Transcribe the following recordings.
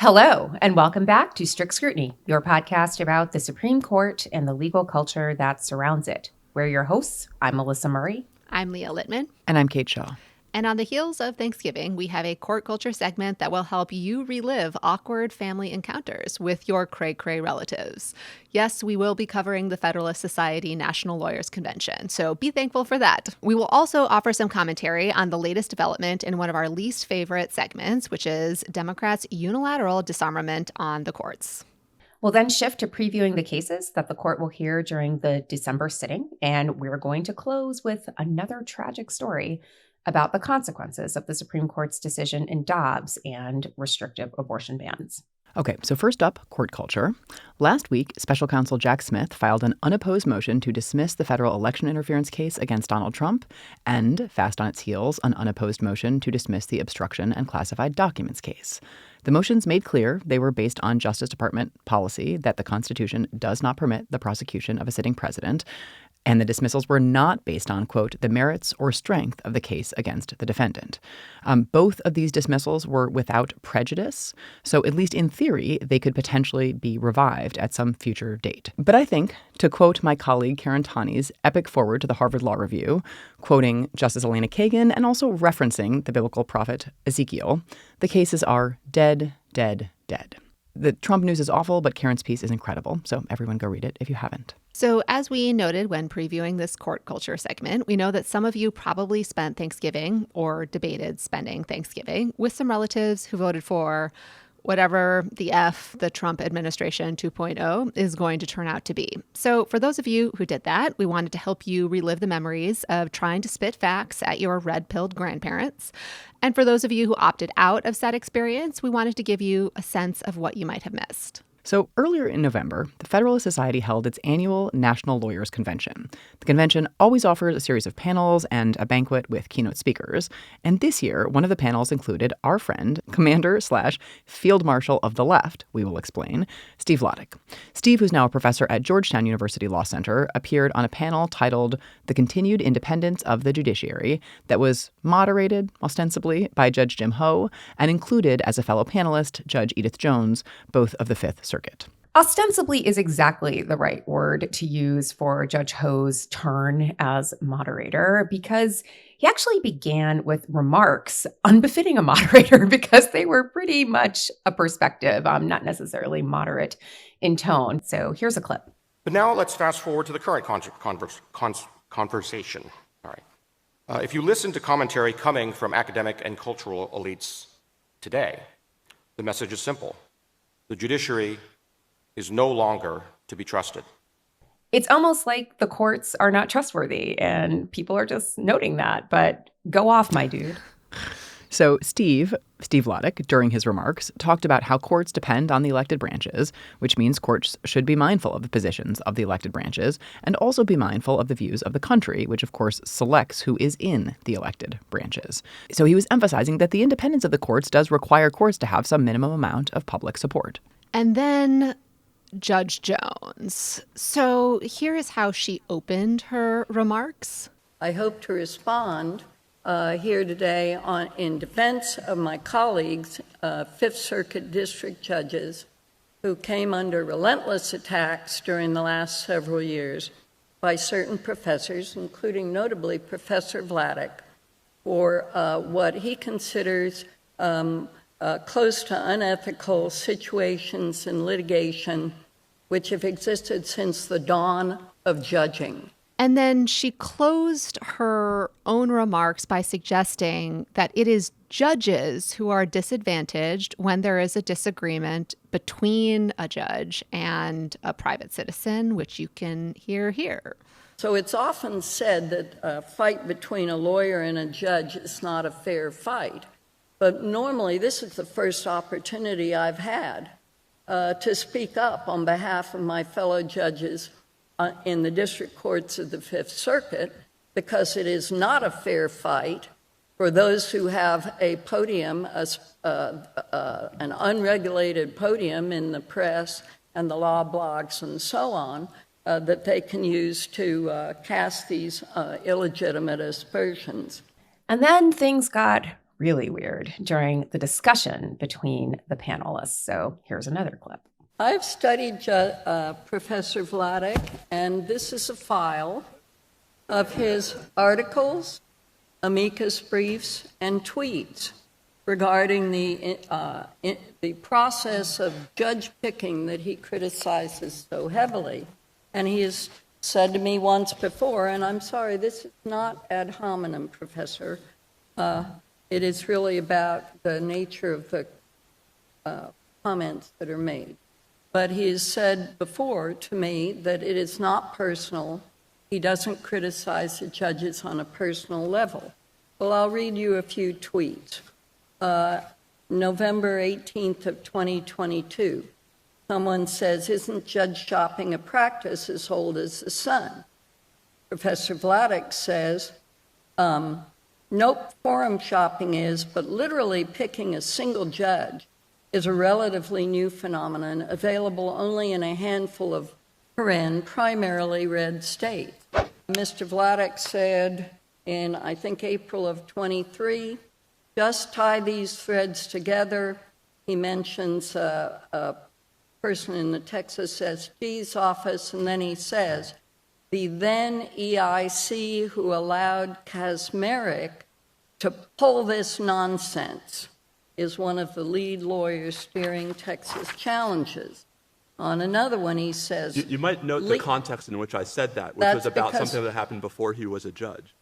Hello, and welcome back to Strict Scrutiny, your podcast about the Supreme Court and the legal culture that surrounds it. We're your hosts. I'm Melissa Murray. I'm Leah Litman. And I'm Kate Shaw. And on the heels of Thanksgiving, we have a court culture segment that will help you relive awkward family encounters with your cray-cray relatives. Yes, we will be covering the Federalist Society National Lawyers Convention, so be thankful for that. We will also offer some commentary on the latest development in one of our least favorite segments, which is Democrats' unilateral disarmament on the courts. We'll then shift to previewing the cases that the court will hear during the December sitting, and we're going to close with another tragic story about the consequences of the Supreme Court's decision in Dobbs and restrictive abortion bans. Okay, so first up, court culture. Last week, Special Counsel Jack Smith filed an unopposed motion to dismiss the federal election interference case against Donald Trump, and, fast on its heels, an unopposed motion to dismiss the obstruction and classified documents case. The motions made clear they were based on Justice Department policy that the Constitution does not permit the prosecution of a sitting president, and the dismissals were not based on, quote, the merits or strength of the case against the defendant. Both of these dismissals were without prejudice, so at least in theory, they could potentially be revived at some future date. But I think, to quote my colleague Karen Taney's epic foreword to the Harvard Law Review, quoting Justice Elena Kagan and also referencing the biblical prophet Ezekiel, the cases are dead, dead, dead. The Trump news is awful, but Karen's piece is incredible, so everyone go read it if you haven't. So as we noted when previewing this court culture segment, we know that some of you probably spent Thanksgiving or debated spending Thanksgiving with some relatives who voted for whatever the Trump administration 2.0 is going to turn out to be. So for those of you who did that, we wanted to help you relive the memories of trying to spit facts at your red-pilled grandparents. And for those of you who opted out of said experience, we wanted to give you a sense of what you might have missed. So earlier in November, the Federalist Society held its annual National Lawyers Convention. The convention always offers a series of panels and a banquet with keynote speakers. And this year, one of the panels included our friend, Commander/Field Marshal of the Left, we will explain, Steve Vladeck. Steve, who's now a professor at Georgetown University Law Center, appeared on a panel titled The Continued Independence of the Judiciary that was moderated, ostensibly, by Judge Jim Ho and included as a fellow panelist Judge Edith Jones, both of the Fifth Circuit. Ostensibly is exactly the right word to use for Judge Ho's turn as moderator, because he actually began with remarks unbefitting a moderator because they were pretty much a perspective, not necessarily moderate in tone. So here's a clip. But now let's fast forward to the current conversation. All right. If you listen to commentary coming from academic and cultural elites today, the message is simple. The judiciary is no longer to be trusted. It's almost like the courts are not trustworthy, and people are just noting that. But go off, my dude. So Steve Vladeck, during his remarks, talked about how courts depend on the elected branches, which means courts should be mindful of the positions of the elected branches and also be mindful of the views of the country, which, of course, selects who is in the elected branches. So he was emphasizing that the independence of the courts does require courts to have some minimum amount of public support. And then Judge Jones. So here is how she opened her remarks. I hope to respond here today in defense of my colleagues, Fifth Circuit district judges, who came under relentless attacks during the last several years by certain professors, including notably Professor Vladeck, for what he considers close to unethical situations in litigation which have existed since the dawn of judging. And then she closed her own remarks by suggesting that it is judges who are disadvantaged when there is a disagreement between a judge and a private citizen, which you can hear here. So it's often said that a fight between a lawyer and a judge is not a fair fight. But normally, this is the first opportunity I've had to speak up on behalf of my fellow judges in the district courts of the Fifth Circuit, because it is not a fair fight for those who have a podium, an unregulated podium in the press and the law blogs and so on, that they can use to cast these illegitimate aspersions. And then things got really weird during the discussion between the panelists. So here's another clip. I've studied Professor Vladeck, and this is a file of his articles, amicus briefs, and tweets regarding the process of judge picking that he criticizes so heavily. And he has said to me once before, and I'm sorry, this is not ad hominem, Professor. It is really about the nature of the comments that are made. But he has said before to me that it is not personal. He doesn't criticize the judges on a personal level. Well, I'll read you a few tweets. November 18th of 2022, someone says, isn't judge shopping a practice as old as the sun? Professor Vladeck says, nope, forum shopping is, but literally picking a single judge is a relatively new phenomenon available only in a handful of primarily red states. Mr. Vladeck said in, I think, April of 23, just tie these threads together. He mentions a person in the Texas SG's office, and then he says, the then EIC who allowed Kaczmarek to pull this nonsense is one of the lead lawyers steering Texas challenges. On another one, he says... You might note the context in which I said that, which was about something that happened before he was a judge.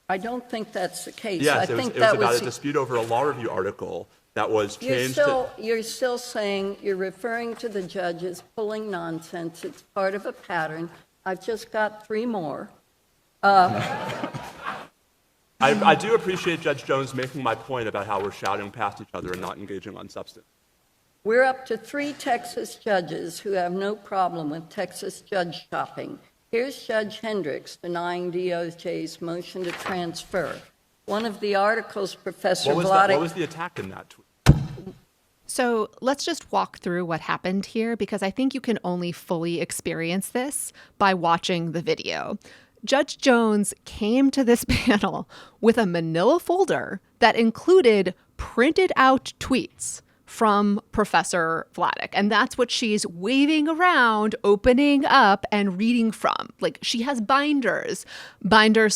I don't think that's the case. Yes, it was about a dispute over a law review article that was changed. You're still saying you're referring to the judges pulling nonsense. It's part of a pattern. I've just got 3 more. I do appreciate Judge Jones making my point about how we're shouting past each other and not engaging on substance. We're up to 3 Texas judges who have no problem with Texas judge shopping. Here's Judge Hendricks denying DOJ's motion to transfer. One of the articles, Professor Vladeck... What was the attack in that tweet? So let's just walk through what happened here, because I think you can only fully experience this by watching the video. Judge Jones came to this panel with a manila folder that included printed out tweets from Professor Vladeck. And that's what she's waving around, opening up and reading from. Like, she has binders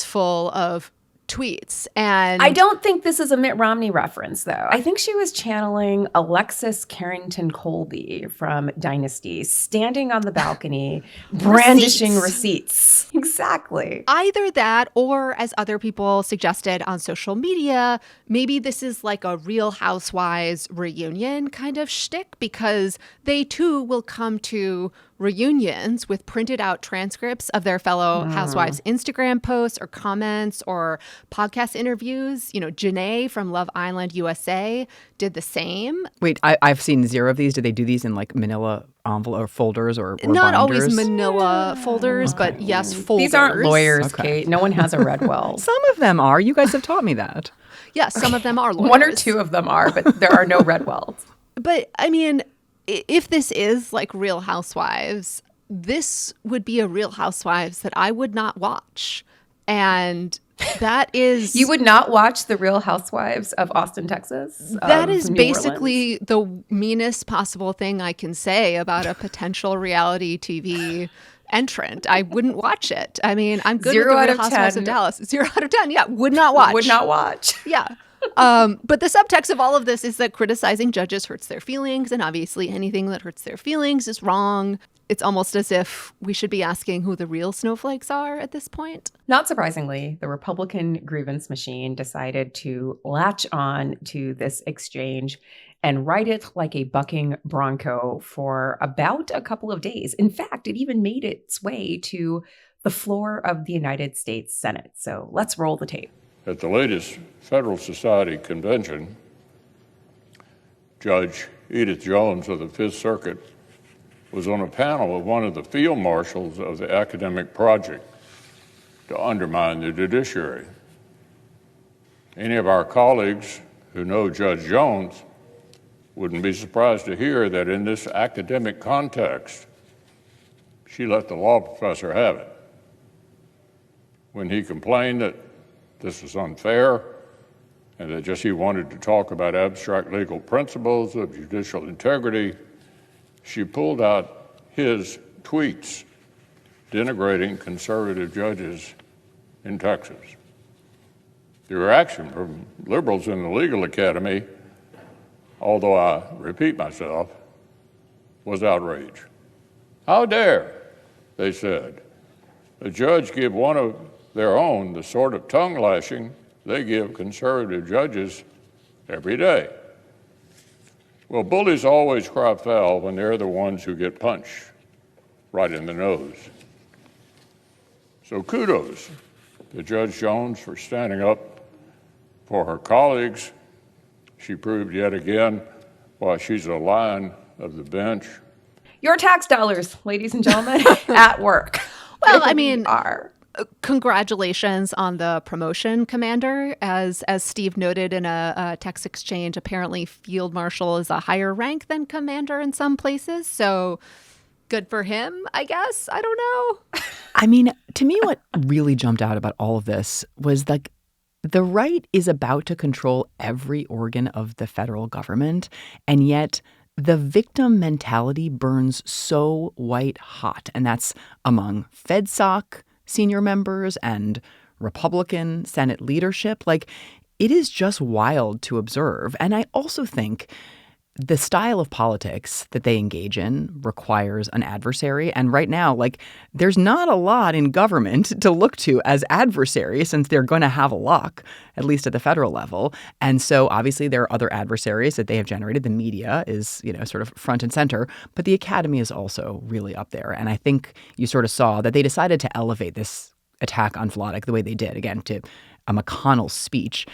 full of tweets. And I don't think this is a Mitt Romney reference, though. I think she was channeling Alexis Carrington Colby from Dynasty, standing on the balcony, brandishing receipts. Exactly. Either that, or as other people suggested on social media, maybe this is like a Real Housewives reunion kind of shtick, because they too will come to reunions with printed out transcripts of their fellow housewives' Instagram posts or comments or podcast interviews. You know, Janae from Love Island USA did the same. Wait, I've seen 0 of these. Do they do these in like manila envelope or folders or not binders? Always manila folders, but yes, folders. These aren't lawyers, Kate. No one has a Redwell. Some of them are. You guys have taught me that. Yes, some of them are lawyers. 1 or 2 of them are, but there are no Redwells. But I mean, if this is like Real Housewives, this would be a Real Housewives that I would not watch. And that is... You would not watch the Real Housewives of Austin, Texas? That is New basically Orleans? the meanest possible thing I can say about a potential reality TV entrant. I wouldn't watch it. I mean, I'm good 0 with the out Real of Housewives 10. of Dallas. 0 out of 10. Yeah, would not watch. Would not watch. Yeah. But the subtext of all of this is that criticizing judges hurts their feelings, and obviously anything that hurts their feelings is wrong. It's almost as if we should be asking who the real snowflakes are at this point. Not surprisingly, the Republican grievance machine decided to latch on to this exchange and ride it like a bucking bronco for about a couple of days. In fact, it even made its way to the floor of the United States Senate. So let's roll the tape. At the latest Federal Society convention, Judge Edith Jones of the Fifth Circuit was on a panel of one of the field marshals of the academic project to undermine the judiciary. Any of our colleagues who know Judge Jones wouldn't be surprised to hear that in this academic context, she let the law professor have it. When he complained that this was unfair, and that just he wanted to talk about abstract legal principles of judicial integrity, she pulled out his tweets denigrating conservative judges in Texas. The reaction from liberals in the legal academy, although I repeat myself, was outrage. How dare, they said, a judge give one of their own the sort of tongue lashing they give conservative judges every day. Well, bullies always cry foul when they're the ones who get punched right in the nose. So kudos to Judge Jones for standing up for her colleagues. She proved yet again why she's a lion of the bench. Your tax dollars, ladies and gentlemen, at work. Well, I mean, congratulations on the promotion, Commander. As Steve noted in a text exchange, apparently Field Marshal is a higher rank than Commander in some places. So good for him, I guess. I don't know. I mean, to me, what really jumped out about all of this was like the right is about to control every organ of the federal government, and yet the victim mentality burns so white hot, and that's among FedSoc senior members and Republican Senate leadership. Like, it is just wild to observe. And I also think the style of politics that they engage in requires an adversary. And right now, like, there's not a lot in government to look to as adversaries since they're going to have a lock, at least at the federal level. And so obviously there are other adversaries that they have generated. The media is, sort of front and center, but the academy is also really up there. And I think you sort of saw that they decided to elevate this attack on Vladeck the way they did, again, to a McConnell speech,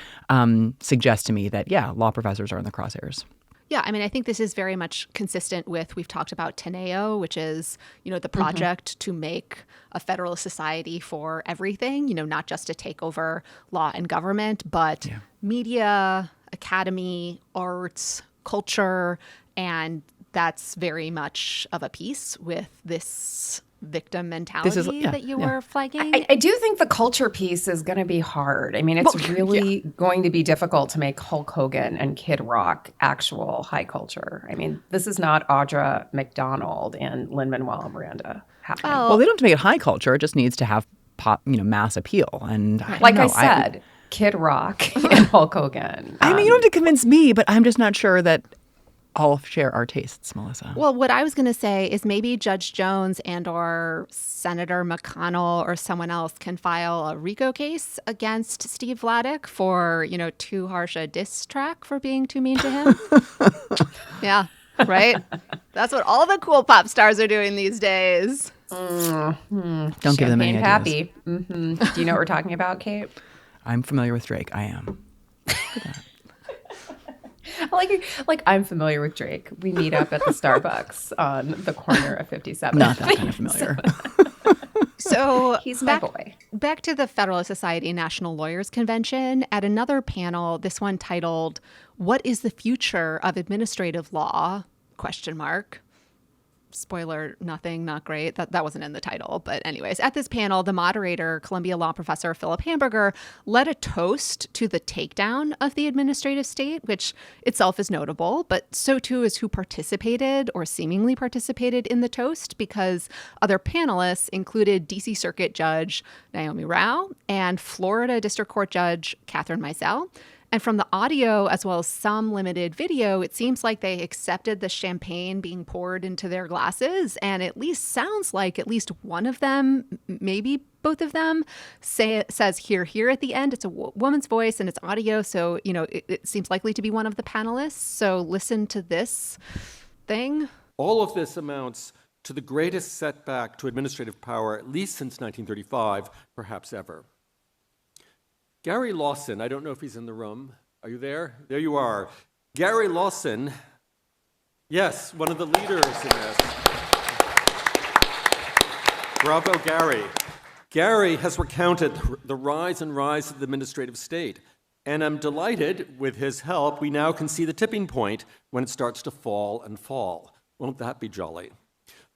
suggests to me that, yeah, law professors are in the crosshairs. Yeah, I mean, I think this is very much consistent with, we've talked about Teneo, which is, the project to make a federalist society for everything, not just to take over law and government, but media, academy, arts, culture, and that's very much of a piece with this victim mentality that you were flagging. I do think the culture piece is going to be hard. I mean, it's really going to be difficult to make Hulk Hogan and Kid Rock actual high culture. I mean, this is not Audra McDonald and Lin-Manuel Miranda happening. Well, they don't have to make it high culture. It just needs to have mass appeal. And I said, Kid Rock and Hulk Hogan. I mean, you don't have to convince me, but I'm just not sure that all share our tastes, Melissa. Well, what I was going to say is maybe Judge Jones and or Senator McConnell or someone else can file a RICO case against Steve Vladeck for, too harsh a diss track for being too mean to him. Yeah, right? That's what all the cool pop stars are doing these days. Don't give them any ideas. Happy. Mm-hmm. Do you know what we're talking about, Kate? I'm familiar with Drake. I am. Like I'm familiar with Drake. We meet up at the Starbucks on the corner of 57th. Not that kind of familiar. So he's my boy. Back to the Federalist Society National Lawyers Convention. At another panel, this one titled, "What is the future of administrative law?" ? Spoiler, nothing, not great. That wasn't in the title. But anyways, at this panel, the moderator, Columbia law professor Philip Hamburger, led a toast to the takedown of the administrative state, which itself is notable, but so too is who participated or seemingly participated in the toast, because other panelists included D.C. Circuit Judge Naomi Rao and Florida District Court Judge Catherine Mizell. And from the audio, as well as some limited video, it seems like they accepted the champagne being poured into their glasses. And at least sounds like at least one of them, maybe both of them, says "hear, hear" at the end. It's a woman's voice and it's audio. So, it seems likely to be one of the panelists. So listen to this thing. All of this amounts to the greatest setback to administrative power, at least since 1935, perhaps ever. Gary Lawson, I don't know if he's in the room. Are you there? There you are. Gary Lawson, yes, one of the leaders in this. Bravo, Gary. Gary has recounted the rise and rise of the administrative state. And I'm delighted, with his help, we now can see the tipping point when it starts to fall and fall. Won't that be jolly?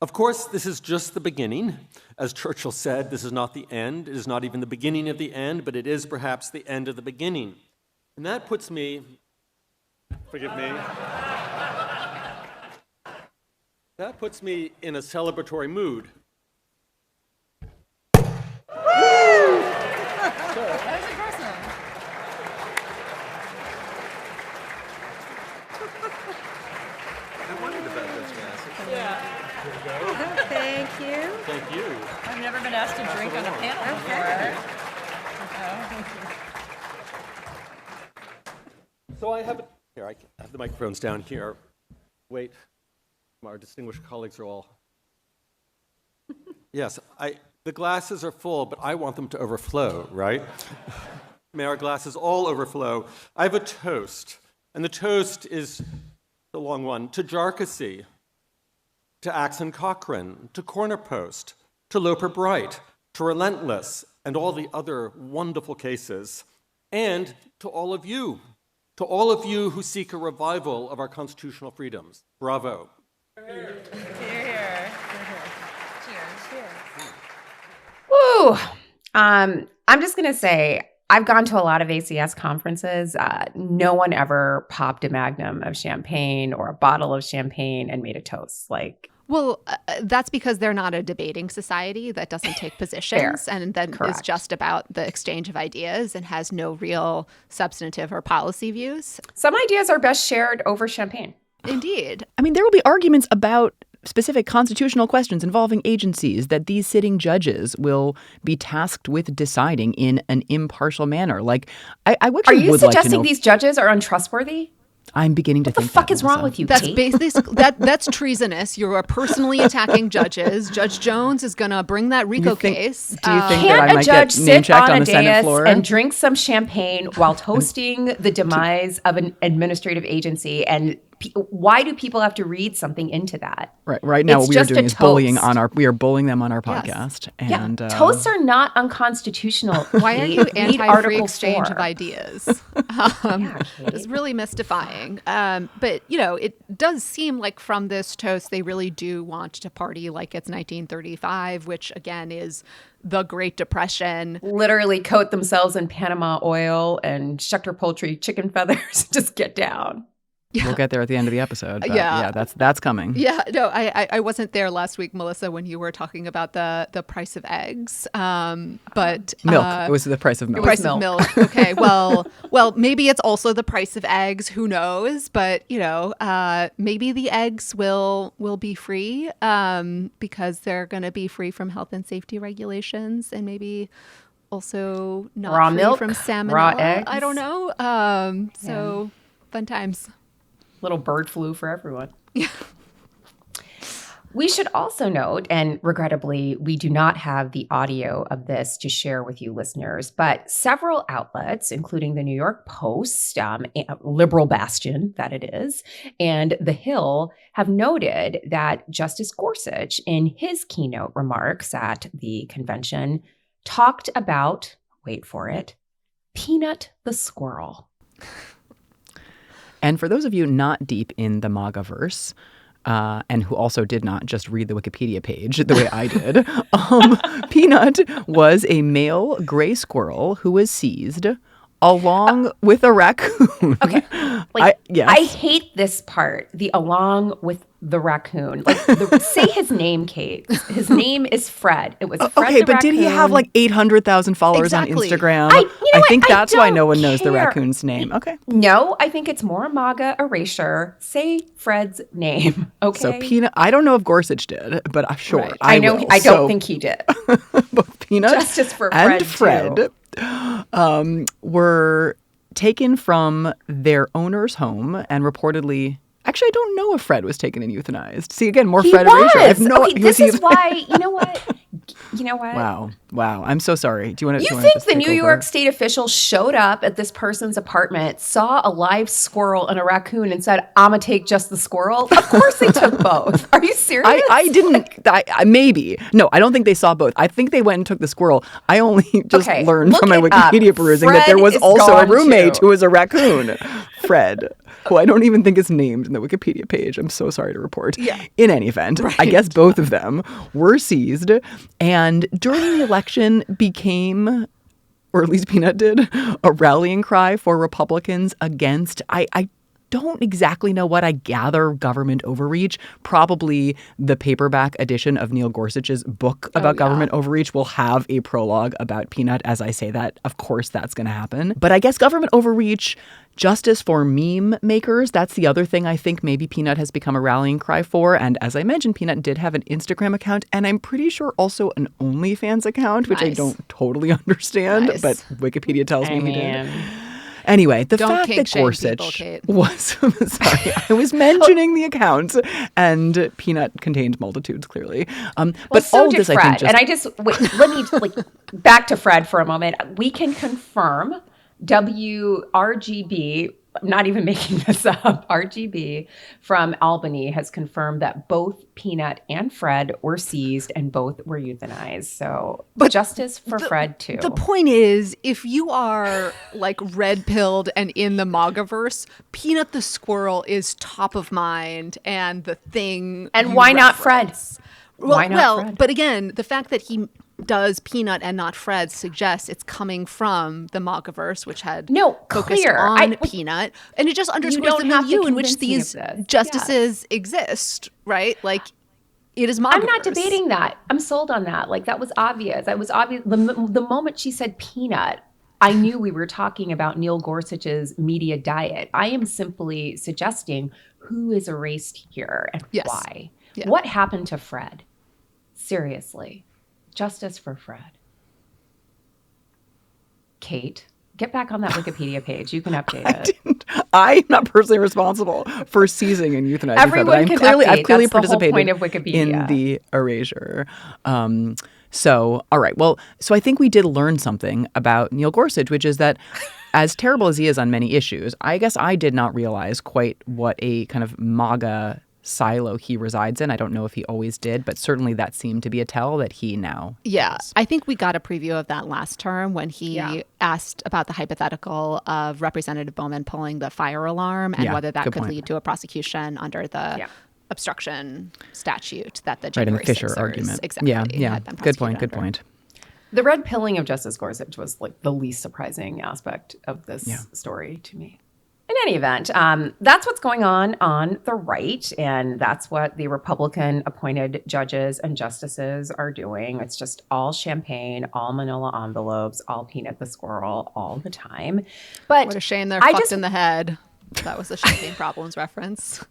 Of course, this is just the beginning. As Churchill said, this is not the end. It is not even the beginning of the end, but it is perhaps the end of the beginning. And that puts me, forgive me, that puts me in a celebratory mood. That was impressive. I wondered about those glasses. Yeah. Thank you. Thank you. I've never been asked to drink on a panel before. So I have, here, I have the microphones down here. Wait, our distinguished colleagues are all. Yes, the glasses are full, but I want them to overflow, right? May our glasses all overflow. I have a toast, and the toast is the long one, to Jarkissi, to Axon Cochrane, to Corner Post, to Loper Bright, to Relentless, and all the other wonderful cases, and to all of you who seek a revival of our constitutional freedoms. Bravo. Here, here. Cheers. Woo! I'm just going to say, I've gone to a lot of ACS conferences. No one ever popped a magnum of champagne or a bottle of champagne and made a toast. Well, that's because they're not a debating society that doesn't take positions and then Correct. is just about the exchange of ideas and has no real substantive or policy views. Some ideas are best shared over champagne. Indeed. I mean, there will be arguments about specific constitutional questions involving agencies that these sitting judges will be tasked with deciding in an impartial manner. Like, I actually Are you would like to suggesting know. these judges are untrustworthy? I'm beginning to What the think fuck that, is wrong Melissa. with you, That's Kate? basically that's treasonous. You are personally attacking judges. Judge Jones is going to bring that RICO case. Do you think that Can't I a might judge get name sit checked on on a the Senate dais floor? and drink some champagne while toasting the demise of an administrative agency? And why do people have to read something into that? Right now, It's what we are just a doing is bullying toast. we are bullying them on our Yes. podcast. Yeah, And toasts are not unconstitutional. Why are Kate. you Read anti-free Article exchange 4. of ideas? Yeah, Kate. It's really mystifying. But, it does seem like from this toast, they really do want to party like it's 1935, which, again, is the Great Depression. Literally coat themselves in Panama oil and Schechter Poultry chicken feathers. Just get down. we'll get there at the end of the episode. But Yeah. that's coming. Yeah, no, I wasn't there last week, Melissa, when you were talking about the price of eggs. But Milk. It was the price of milk. The price milk. of milk. Okay, well, maybe it's also the price of eggs. Who knows? But maybe the eggs will be free because they're going to be free from health and safety regulations, and maybe also not Raw free milk, from salmonella. raw eggs. I don't know. So fun times. Little bird flu for everyone. We should also note, and regrettably, we do not have the audio of this to share with you listeners, but several outlets, including the New York Post, liberal bastion that it is, and The Hill, have noted that Justice Gorsuch, in his keynote remarks at the convention, talked about, wait for it, Peanut the squirrel. And for those of you not deep in the MAGA-verse, and who also did not just read the Wikipedia page the way I did, Peanut was a male gray squirrel who was seized along with a raccoon. Okay. Yes. I hate this part, the along with the raccoon. Say his name, Kate. His name is Fred. It was Fred Okay, the but did he have raccoon. like 800,000 followers Exactly. on Instagram? You know what? think I that's why no don't one knows the care. raccoon's name. Okay. No, I think it's more MAGA erasure. Say Fred's name, okay? So Peanut, I don't know if Gorsuch did, but I'm sure. Right. I know. will. I don't So think he did. both Peanut Justice for and Fred, Fred were taken from their owner's home and reportedly. Actually, I don't know if Fred was taken and euthanized. See, again, more He Fred was. erasure. I have no. Okay, this is why. You know what? Wow. I'm so sorry. Do you want to? You think the New York State official showed up at this person's apartment, saw a live squirrel and a raccoon, and said, "I'm gonna take just the squirrel"? Of course, they took both. Are you serious? I didn't. Maybe. No, I don't think they saw both. I think they went and took the squirrel. I only just Okay, learned look from my it up. Wikipedia perusing that there Fred was is also a gone, roommate too. who was a raccoon, Fred, who I don't even think is named in the Wikipedia page. I'm so sorry to report. Yeah. In any event, I guess both of them were seized, and during the election became or at least Peanut did, a rallying cry for Republicans against, I don't exactly know what. I gather government overreach. Probably the paperback edition of Neil Gorsuch's book about government overreach will have a prologue about Peanut. As I say that, of course, that's going to happen. But I guess government overreach, justice for meme makers, that's the other thing I think maybe Peanut has become a rallying cry for. And as I mentioned, Peanut did have an Instagram account, and I'm pretty sure also an OnlyFans account, which I don't totally understand, but Wikipedia tells me he did. Anyway, the fact that Gorsuch was, sorry, I was mentioning the accounts, and Peanut contained multitudes, clearly. But so all did this, Fred. I think, and I just, wait, let me, back to Fred for a moment. We can confirm WRGB, I'm not even making this up, RGB from Albany has confirmed that both Peanut and Fred were seized and both were euthanized. So justice for Fred, too. The point is, if you are red-pilled and in the MAGAverse, Peanut the squirrel is top of mind and the thing. And why not Fred? Why not Fred? But again, the fact that he does Peanut and not Fred suggests it's coming from the MAGAverse, which had focused on Peanut. And it just underscores the milieu in which these justices exist, right? It is MAGAverse. I'm not debating that. I'm sold on that. That was obvious. It was obvious. The moment she said Peanut, I knew we were talking about Neil Gorsuch's media diet. I am simply suggesting who is erased here and why. Yeah. What happened to Fred? Seriously. Justice for Fred. Kate, get back on that Wikipedia page. You can update it. I'm not personally responsible for seizing and euthanizing Everyone Fred, but I've clearly participated point of Wikipedia. In the erasure. So, all right. Well, so I think we did learn something about Neil Gorsuch, which is that as terrible as he is on many issues, I guess I did not realize quite what a kind of MAGA silo he resides in. I don't know if he always did, but certainly that seemed to be a tell that he now is. I think we got a preview of that last term when he asked about the hypothetical of Representative Bowman pulling the fire alarm and whether that could lead to a prosecution under the obstruction statute that the January in the Fisher 6ers argument. Exactly. Yeah. Good point. The red pilling of Justice Gorsuch was the least surprising aspect of this story to me. In any event, that's what's going on the right, and that's what the Republican-appointed judges and justices are doing. It's just all champagne, all manila envelopes, all Peanut the squirrel all the time. But what a shame they're fucked in the head. That was a Champagne Problems reference.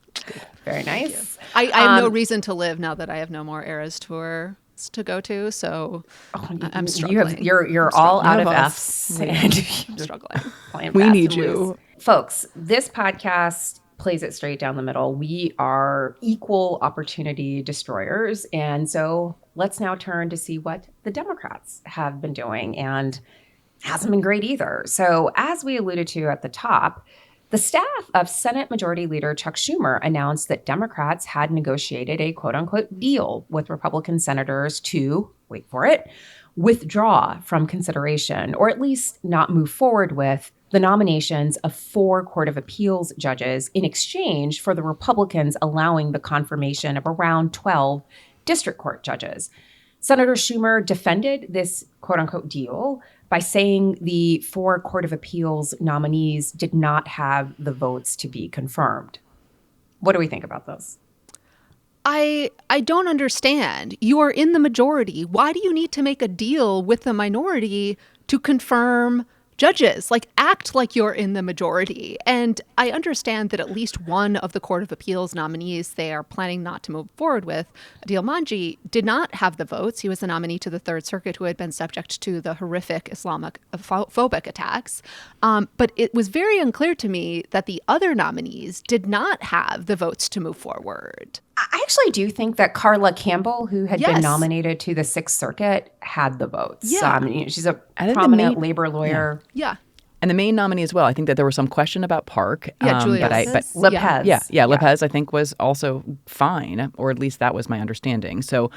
Very nice. I have no reason to live now that I have no more Eras tours to go to, so I'm struggling. You're all out of Fs, and I'm struggling. We need you. Folks, this podcast plays it straight down the middle. We are equal opportunity destroyers. And so let's now turn to see what the Democrats have been doing. And it hasn't been great either. So as we alluded to at the top, the staff of Senate Majority Leader Chuck Schumer announced that Democrats had negotiated a quote-unquote deal with Republican senators to, wait for it, withdraw from consideration, or at least not move forward with the nominations of 4 Court of Appeals judges in exchange for the Republicans allowing the confirmation of around 12 district court judges. Senator Schumer defended this quote-unquote deal by saying the 4 Court of Appeals nominees did not have the votes to be confirmed. What do we think about this? I don't understand. You are in the majority. Why do you need to make a deal with the minority to confirm judges? Act like you're in the majority. And I understand that at least one of the Court of Appeals nominees they are planning not to move forward with, Adil Manji, did not have the votes. He was a nominee to the Third Circuit who had been subject to the horrific Islamophobic attacks. But it was very unclear to me that the other nominees did not have the votes to move forward. I actually do think that Carla Campbell, who had been nominated to the Sixth Circuit, had the votes. Yeah. She's a prominent labor lawyer. Yeah. And the main nominee as well. I think that there was some question about Park. Julia but Lopez. Yeah, Lopez, I think, was also fine, or at least that was my understanding. So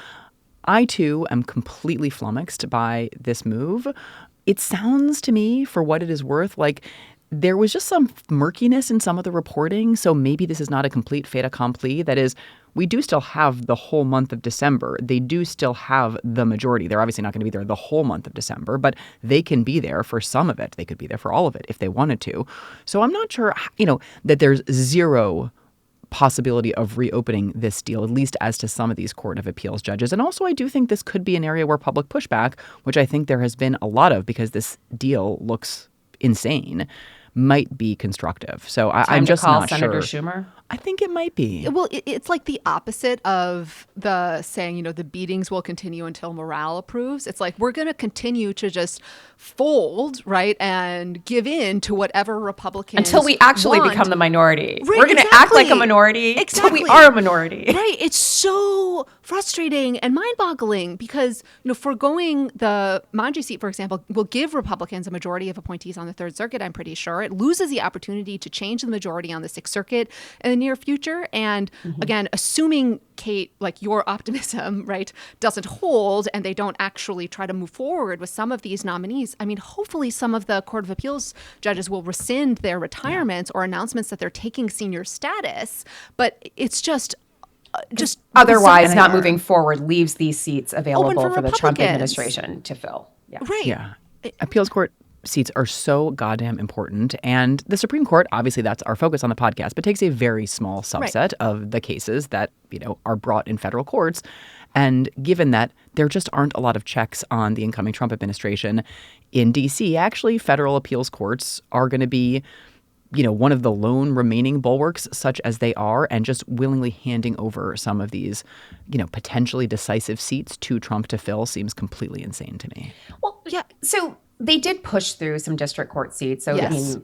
I, too, am completely flummoxed by this move. It sounds to me, for what it is worth, like there was just some murkiness in some of the reporting. So maybe this is not a complete fait accompli. That is, we do still have the whole month of December. They do still have the majority. They're obviously not going to be there the whole month of December, but they can be there for some of it. They could be there for all of it if they wanted to. So I'm not sure, that there's zero possibility of reopening this deal, at least as to some of these Court of Appeals judges. And also, I do think this could be an area where public pushback, which I think there has been a lot of because this deal looks insane, might be constructive. So I'm just not Senator sure. Schumer? I think it might be. Well, it's like the opposite of the saying, the beatings will continue until morale approves. It's like we're going to continue to just fold, right, and give in to whatever Republicans until we actually want. Become the minority. Right, we're going to act like a minority until we are a minority. Right. It's so frustrating and mind-boggling because, foregoing the Manji seat, for example, will give Republicans a majority of appointees on the Third Circuit, I'm pretty sure. It loses the opportunity to change the majority on the Sixth Circuit in the near future. And again, assuming, Kate, like your optimism, right, doesn't hold and they don't actually try to move forward with some of these nominees, I mean, hopefully some of the Court of Appeals judges will rescind their retirements or announcements that they're taking senior status. But it's just otherwise not moving forward leaves these seats available for the Trump Republicans. administration to fill. Yeah. Right. Yeah. Appeals court seats are so goddamn important. And the Supreme Court, obviously that's our focus on the podcast, but takes a very small subset of the cases that, are brought in federal courts. And given that there just aren't a lot of checks on the incoming Trump administration in D.C., actually federal appeals courts are going to be one of the lone remaining bulwarks, such as they are, and just willingly handing over some of these, potentially decisive seats to Trump to fill seems completely insane to me. Well, yeah. So they did push through some district court seats. So, yes.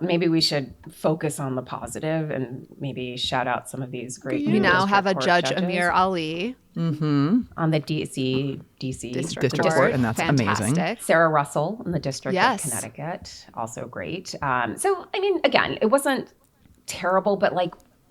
Maybe we should focus on the positive and maybe shout out some of these great We now have a judges. Amir Ali On the DC District Court, and that's fantastic. amazing. Sarah Russell in the District Yes. of Connecticut, also great. Again, it wasn't terrible, but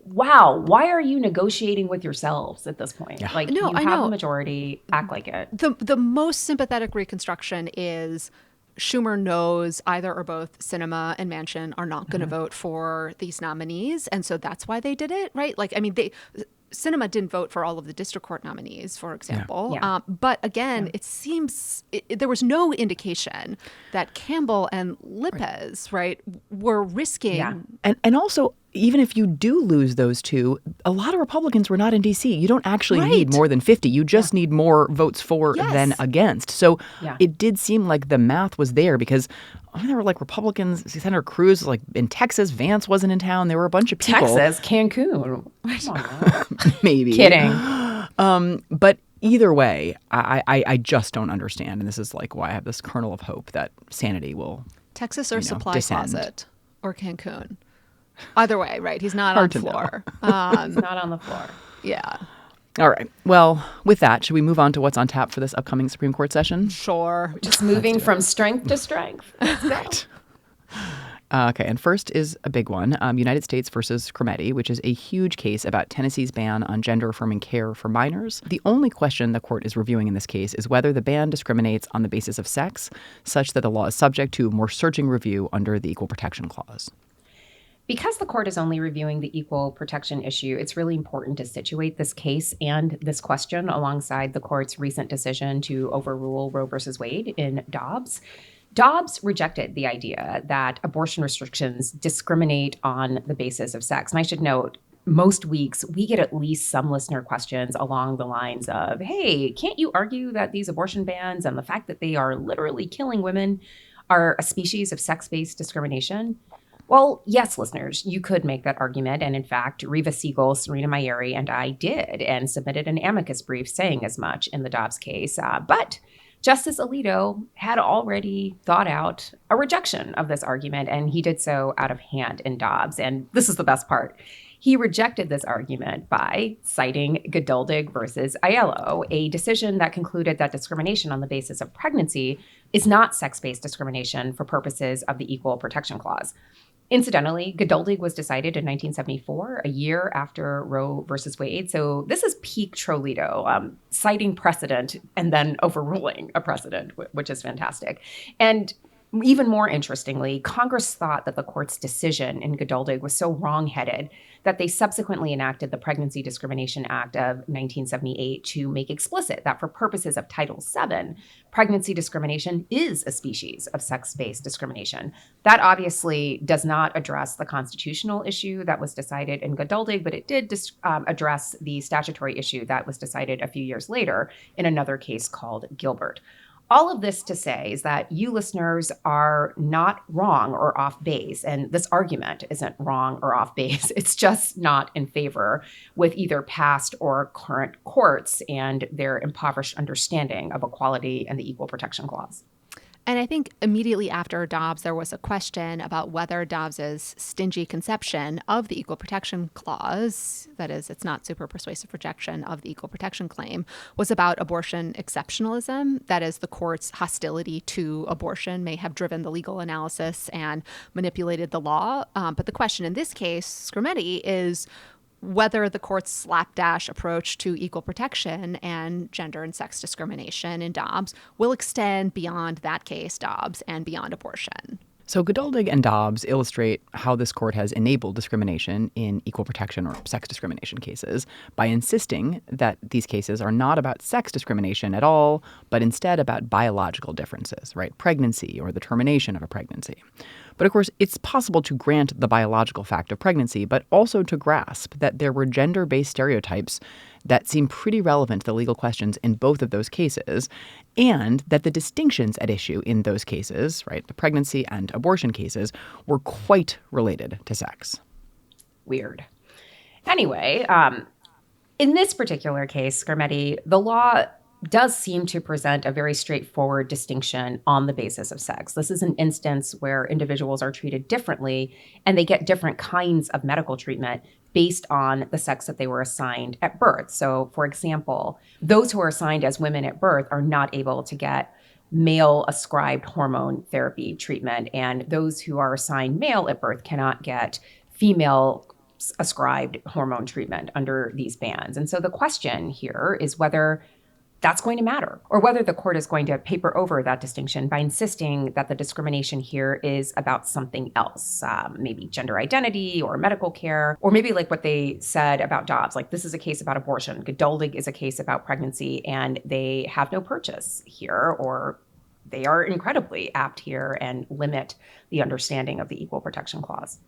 wow, why are you negotiating with yourselves at this point? Yeah. You I have know. the majority, act like it. The most sympathetic reconstruction is Schumer knows either or both Sinema and Manchin are not going to vote for these nominees. And so that's why they did it, right? Sinema didn't vote for all of the district court nominees, for example. Yeah. But again, it seems there was no indication that Campbell and Lipez, right, were risking. Yeah. And also, even if you do lose those two, a lot of Republicans were not in D.C. You don't actually need more than 50. You just need more votes for than against. So it did seem like the math was there because there were Republicans. Senator Cruz was in Texas. Vance wasn't in town. There were a bunch of people. Texas, Cancun. Come on. Maybe. Kidding. But either way, I just don't understand. And this is why I have this kernel of hope that sanity will Texas or supply descend. closet or Cancun. Either way, right? He's not Hard on to the floor. It's not on the floor. Yeah. All right. Well, with that, should we move on to what's on tap for this upcoming Supreme Court session? Sure. Just moving from strength to strength. Right. Okay, and first is a big one, United States versus Skrmetti, which is a huge case about Tennessee's ban on gender-affirming care for minors. The only question the court is reviewing in this case is whether the ban discriminates on the basis of sex, such that the law is subject to more searching review under the Equal Protection Clause. Because the court is only reviewing the equal protection issue, it's really important to situate this case and this question alongside the court's recent decision to overrule Roe versus Wade in Dobbs. Dobbs rejected the idea that abortion restrictions discriminate on the basis of sex. And I should note, most weeks we get at least some listener questions along the lines of, hey, can't you argue that these abortion bans and the fact that they are literally killing women are a species of sex-based discrimination? Well, yes, listeners, you could make that argument. And in fact, Reva Siegel, Serena Mayeri, and I did and submitted an amicus brief saying as much in the Dobbs case. But Justice Alito had already thought out a rejection of this argument, and he did so out of hand in Dobbs. And this is the best part. He rejected this argument by citing Geduldig versus Aiello, a decision that concluded that discrimination on the basis of pregnancy is not sex-based discrimination for purposes of the Equal Protection Clause. Incidentally, Geduldig was decided in 1974, a year after Roe versus Wade. So this is peak Trolito, citing precedent and then overruling a precedent, which is fantastic. And Even more interestingly, Congress thought that the court's decision in Geduldig was so wrongheaded that they subsequently enacted the Pregnancy Discrimination Act of 1978 to make explicit that for purposes of Title VII, pregnancy discrimination is a species of sex-based discrimination. That obviously does not address the constitutional issue that was decided in Geduldig, but it did address the statutory issue that was decided a few years later in another case called Gilbert. All of this to say is that you listeners are not wrong or off base, and this argument isn't wrong or off base. It's just not in favor with either past or current courts and their impoverished understanding of equality and the Equal Protection Clause. And I think immediately after Dobbs, there was a question about whether Dobbs's stingy conception of the Equal Protection Clause, that is, it's not super persuasive rejection of the Equal Protection claim, was about abortion exceptionalism. That is, the court's hostility to abortion may have driven the legal analysis and manipulated the law. But the question in this case, Skrmetti, is whether the court's slapdash approach to equal protection and gender and sex discrimination in Dobbs will extend beyond that case, Dobbs, and beyond abortion. So Geduldig and Dobbs illustrate how this court has enabled discrimination in equal protection or sex discrimination cases by insisting that these cases are not about sex discrimination at all, but instead about biological differences, right? Pregnancy or the termination of a pregnancy. But of course, it's possible to grant the biological fact of pregnancy, but also to grasp that there were gender-based stereotypes that seem pretty relevant to the legal questions in both of those cases, and that the distinctions at issue in those cases, right, the pregnancy and abortion cases, were quite related to sex. Weird. Anyway, in this particular case, Skrmetti, the law does seem to present a very straightforward distinction on the basis of sex. This is an instance where individuals are treated differently and they get different kinds of medical treatment based on the sex that they were assigned at birth. So, for example, those who are assigned as women at birth are not able to get male-ascribed hormone therapy treatment, and those who are assigned male at birth cannot get female-ascribed hormone treatment under these bans. And so the question here is whether that's going to matter, or whether the court is going to paper over that distinction by insisting that the discrimination here is about something else, maybe gender identity or medical care, or maybe like what they said about Dobbs, like this is a case about abortion, Geduldig is a case about pregnancy, and they have no purchase here, or they are incredibly apt here and limit the understanding of the Equal Protection Clause.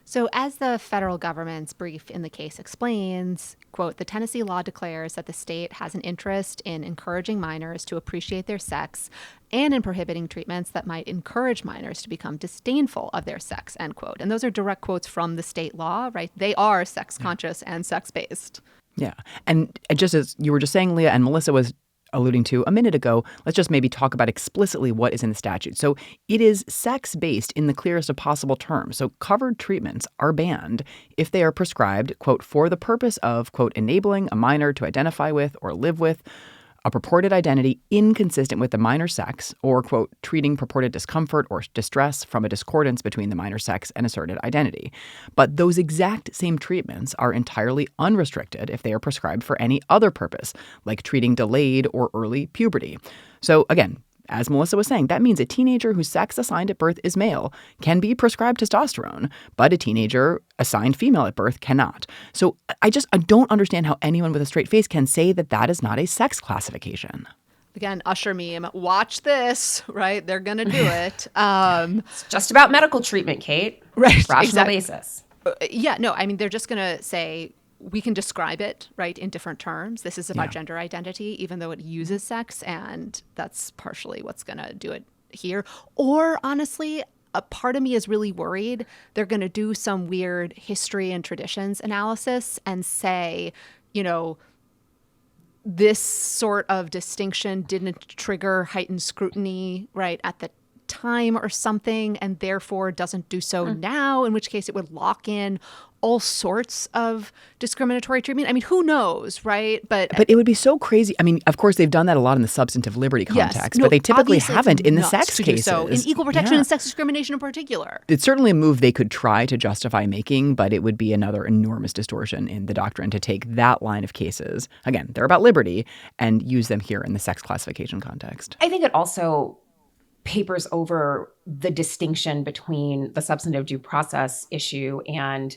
So as the federal government's brief in the case explains, quote, the Tennessee law declares that the state has an interest in encouraging minors to appreciate their sex and in prohibiting treatments that might encourage minors to become disdainful of their sex, end quote. And those are direct quotes from the state law, right? They are sex conscious and sex based. Yeah. And just as you were just saying, Leah, and Melissa was alluding to a minute ago, let's just maybe talk about explicitly what is in the statute. So it is sex-based in the clearest of possible terms. So covered treatments are banned if they are prescribed, quote, for the purpose of, quote, enabling a minor to identify with or live with a purported identity inconsistent with the minor's sex, or, quote, treating purported discomfort or distress from a discordance between the minor's sex and asserted identity. But those exact same treatments are entirely unrestricted if they are prescribed for any other purpose, like treating delayed or early puberty. So again, as Melissa was saying, that means a teenager whose sex assigned at birth is male can be prescribed testosterone, but a teenager assigned female at birth cannot. So I don't understand how anyone with a straight face can say that that is not a sex classification. Again, Usher meme, watch this, right? They're going to do it. It's just about medical treatment, Kate. Right. Rational basis. Yeah, no, I mean, they're just going to say, we can describe it, right, in different terms. This is about gender identity, even though it uses sex, and that's partially what's going to do it here. Or honestly, a part of me is really worried they're going to do some weird history and traditions analysis and say, you know, this sort of distinction didn't trigger heightened scrutiny, right, at the time or something, and therefore doesn't do so now, in which case it would lock in all sorts of discriminatory treatment. I mean, who knows, right? But it would be so crazy. I mean, of course, they've done that a lot in the substantive liberty context, but they typically haven't in the sex cases. So in equal protection and sex discrimination in particular. It's certainly a move they could try to justify making, but it would be another enormous distortion in the doctrine to take that line of cases. Again, they're about liberty, and use them here in the sex classification context. I think it also papers over the distinction between the substantive due process issue and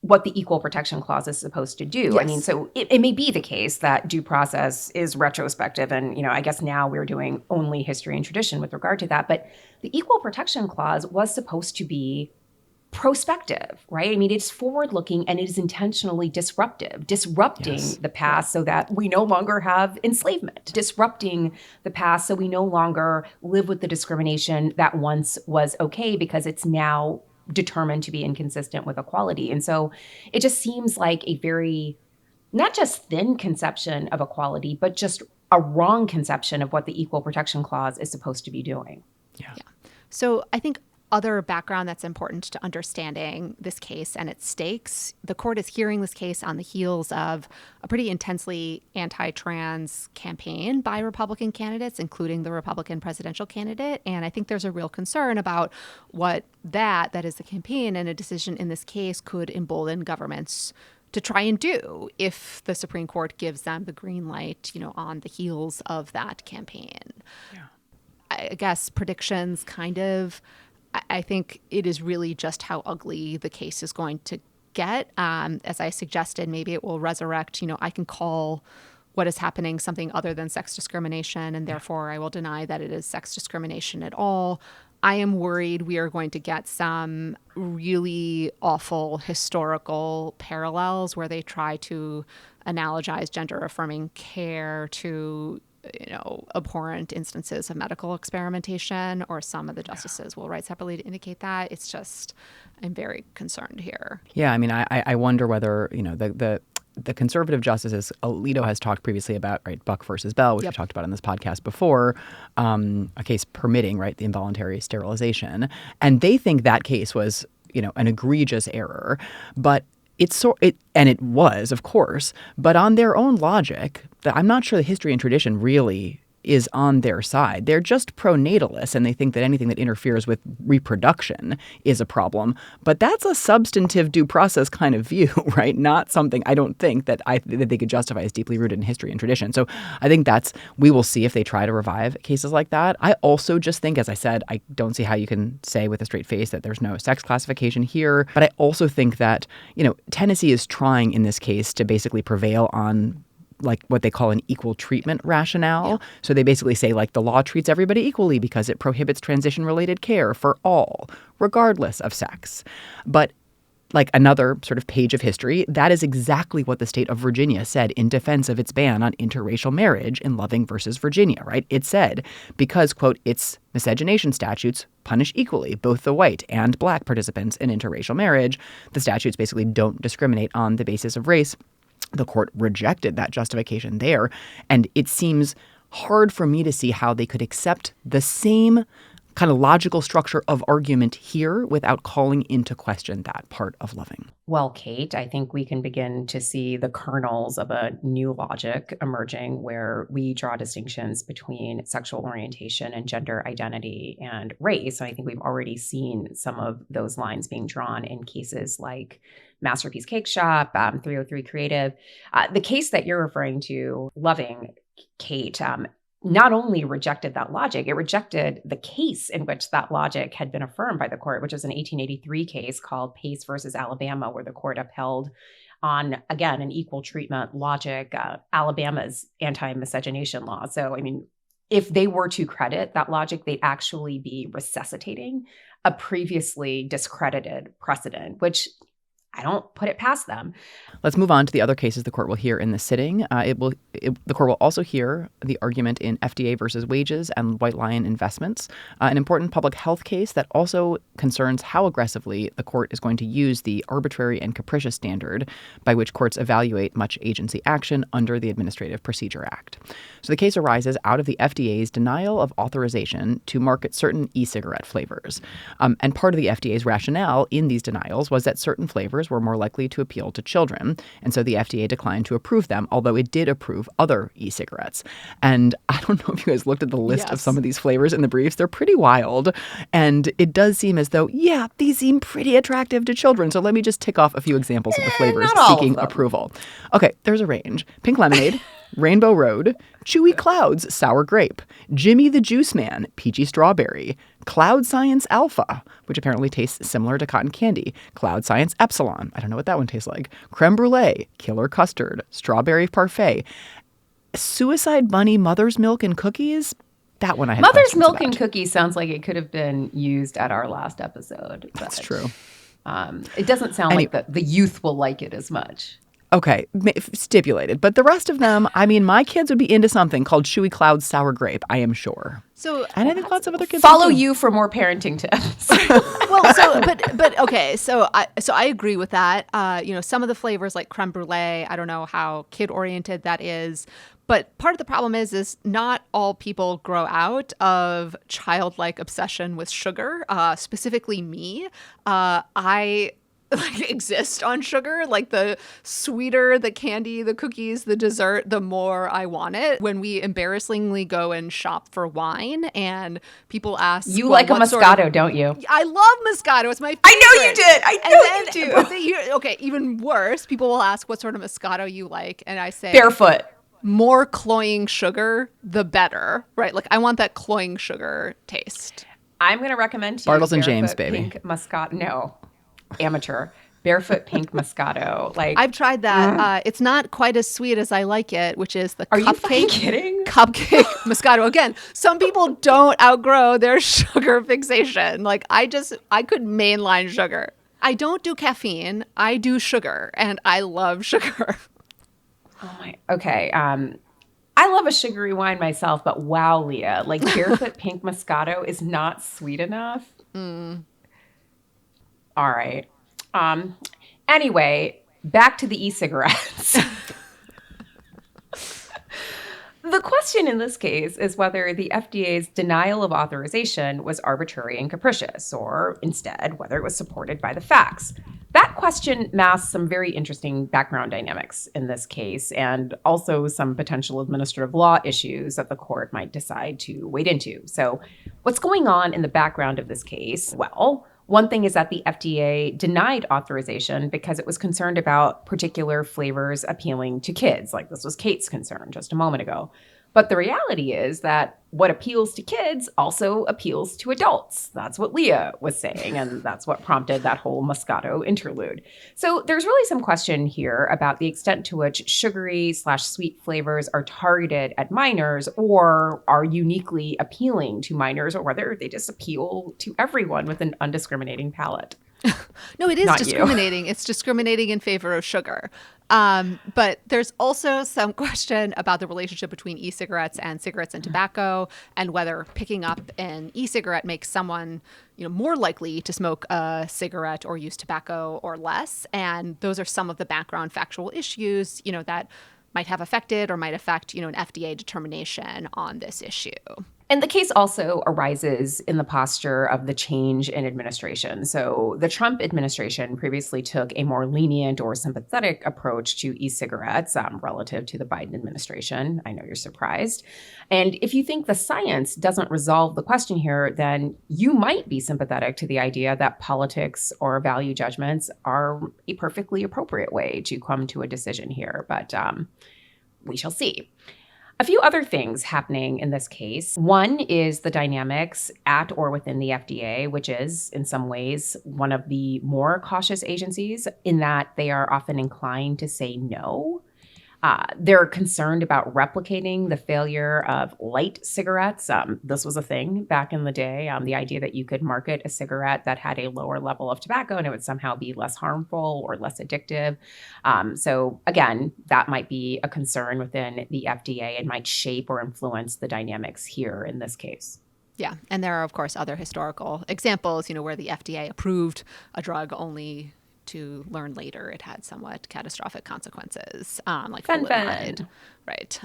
what the Equal Protection Clause is supposed to do. Yes. I mean, so it may be the case that due process is retrospective. And, I guess now we're doing only history and tradition with regard to that. But the Equal Protection Clause was supposed to be prospective, right? I mean, it's forward-looking and it is intentionally disrupting the past so that we no longer have enslavement, disrupting the past so we no longer live with the discrimination that once was okay because it's now determined to be inconsistent with equality. And so it just seems like a very, not just thin conception of equality, but just a wrong conception of what the Equal Protection Clause is supposed to be doing. Yeah. So I think other background that's important to understanding this case and its stakes. The court is hearing this case on the heels of a pretty intensely anti-trans campaign by Republican candidates, including the Republican presidential candidate. And I think there's a real concern about what that is the campaign and a decision in this case could embolden governments to try and do if the Supreme Court gives them the green light, on the heels of that campaign. Yeah. I guess predictions I think it is really just how ugly the case is going to get. As I suggested, maybe it will resurrect, I can call what is happening something other than sex discrimination, and therefore I will deny that it is sex discrimination at all. I am worried we are going to get some really awful historical parallels where they try to analogize gender-affirming care to abhorrent instances of medical experimentation, or some of the justices will write separately to indicate that. It's just, I'm very concerned here. Yeah, I mean, I wonder whether, the conservative justices, Alito has talked previously about, right, Buck versus Bell, which we talked about on this podcast before, a case permitting, right, the involuntary sterilization. And they think that case was, an egregious error. But and it was, of course, but on their own logic, I'm not sure the history and tradition really is on their side. They're just pronatalists, and they think that anything that interferes with reproduction is a problem. But that's a substantive due process kind of view, right? Not something I don't think that they could justify as deeply rooted in history and tradition. So I think we will see if they try to revive cases like that. I also just think, as I said, I don't see how you can say with a straight face that there's no sex classification here. But I also think that, Tennessee is trying in this case to basically prevail on like what they call an equal treatment rationale. Yeah. So they basically say like the law treats everybody equally because it prohibits transition-related care for all, regardless of sex. But like another sort of page of history, that is exactly what the state of Virginia said in defense of its ban on interracial marriage in Loving versus Virginia, right? It said, because, quote, its miscegenation statutes punish equally both the white and black participants in interracial marriage, the statutes basically don't discriminate on the basis of race. The court rejected that justification there, and it seems hard for me to see how they could accept the same kind of logical structure of argument here without calling into question that part of Loving. Well, Kate, I think we can begin to see the kernels of a new logic emerging where we draw distinctions between sexual orientation and gender identity and race. And I think we've already seen some of those lines being drawn in cases like Masterpiece Cake Shop, 303 Creative. The case that you're referring to, Loving, Kate, not only rejected that logic, it rejected the case in which that logic had been affirmed by the court, which was an 1883 case called Pace versus Alabama, where the court upheld on, again, an equal treatment logic, Alabama's anti-miscegenation law. So, I mean, if they were to credit that logic, they'd actually be resuscitating a previously discredited precedent, which I don't put it past them. Let's move on to the other cases the court will hear in the sitting. The court will also hear the argument in FDA versus Wages and White Lion Investments, an important public health case that also concerns how aggressively the court is going to use the arbitrary and capricious standard by which courts evaluate much agency action under the Administrative Procedure Act. So the case arises out of the FDA's denial of authorization to market certain e-cigarette flavors. And part of the FDA's rationale in these denials was that certain flavors were more likely to appeal to children. And so the FDA declined to approve them, although it did approve other e-cigarettes. And I don't know if you guys looked at the list of some of these flavors in the briefs. They're pretty wild. And it does seem as though, yeah, these seem pretty attractive to children. So let me just tick off a few examples of the flavors seeking approval. Okay, there's a range. Pink lemonade, Rainbow Road, Chewy Clouds, Sour Grape, Jimmy the Juice Man, Peachy Strawberry, Cloud Science Alpha, which apparently tastes similar to cotton candy, Cloud Science Epsilon, I don't know what that one tastes like, Creme Brulee, Killer Custard, Strawberry Parfait, Suicide Bunny Mother's Milk and Cookies. That one I had Mother's questions Milk about. and Cookies sounds like it could have been used at our last episode. That's true. It doesn't sound like the youth will like it as much. Okay, stipulated. But the rest of them, I mean, my kids would be into something called Chewy Clouds Sour Grape, I am sure. So, and I think lots of other kids follow do. you for more parenting tips. well, but okay. So I agree with that. Some of the flavors like creme brulee, I don't know how kid oriented that is. But part of the problem is not all people grow out of childlike obsession with sugar. Specifically me. I exist on sugar. Like, the sweeter the candy, the cookies, the dessert, the more I want it. When we embarrassingly go and shop for wine and people ask, you like a Moscato, don't you? I love Moscato. It's my favorite. I know you did. I know you do. Okay, even worse, people will ask what sort of Moscato you like. And I say, barefoot. More cloying sugar, the better, right? Like, I want that cloying sugar taste. I'm going to recommend to you Bartles and James, baby. Pink Moscato. No, amateur. Barefoot pink Moscato. Like, I've tried that. It's not quite as sweet as I like it, which is the Are you fucking kidding? Cupcake Moscato. Again, some people don't outgrow their sugar fixation. Like, I could mainline sugar. I don't do caffeine. I do sugar, and I love sugar. Oh my. Okay. I love a sugary wine myself, but wow, Leah, like barefoot pink Moscato is not sweet enough. All right. Anyway, back to the e-cigarettes. The question in this case is whether the FDA's denial of authorization was arbitrary and capricious, or instead, whether it was supported by the facts. That question masks some very interesting background dynamics in this case, and also some potential administrative law issues that the court might decide to wade into. So, what's going on in the background of this case? Well, one thing is that the FDA denied authorization because it was concerned about particular flavors appealing to kids, like this was Kate's concern just a moment ago. But the reality is that what appeals to kids also appeals to adults. That's what Leah was saying, and that's what prompted that whole Moscato interlude. So there's really some question here about the extent to which sugary/sweet flavors are targeted at minors or are uniquely appealing to minors, or whether they just appeal to everyone with an undiscriminating palate. No, it is Not discriminating. It's discriminating in favor of sugar. But there's also some question about the relationship between e-cigarettes and cigarettes and tobacco, and whether picking up an e-cigarette makes someone, more likely to smoke a cigarette or use tobacco or less. And those are some of the background factual issues, that might have affected or might affect, an FDA determination on this issue. And the case also arises in the posture of the change in administration. So the Trump administration previously took a more lenient or sympathetic approach to e-cigarettes relative to the Biden administration. I know you're surprised. And if you think the science doesn't resolve the question here, then you might be sympathetic to the idea that politics or value judgments are a perfectly appropriate way to come to a decision here. But we shall see. A few other things happening in this case. One is the dynamics at or within the FDA, which is, in some ways, one of the more cautious agencies in that they are often inclined to say no. They're concerned about replicating the failure of light cigarettes. This was a thing back in the day, the idea that you could market a cigarette that had a lower level of tobacco and it would somehow be less harmful or less addictive. So again, that might be a concern within the FDA and might shape or influence the dynamics here in this case. Yeah. And there are, of course, other historical examples, where the FDA approved a drug only to learn later it had somewhat catastrophic consequences, like thalidomide. Right.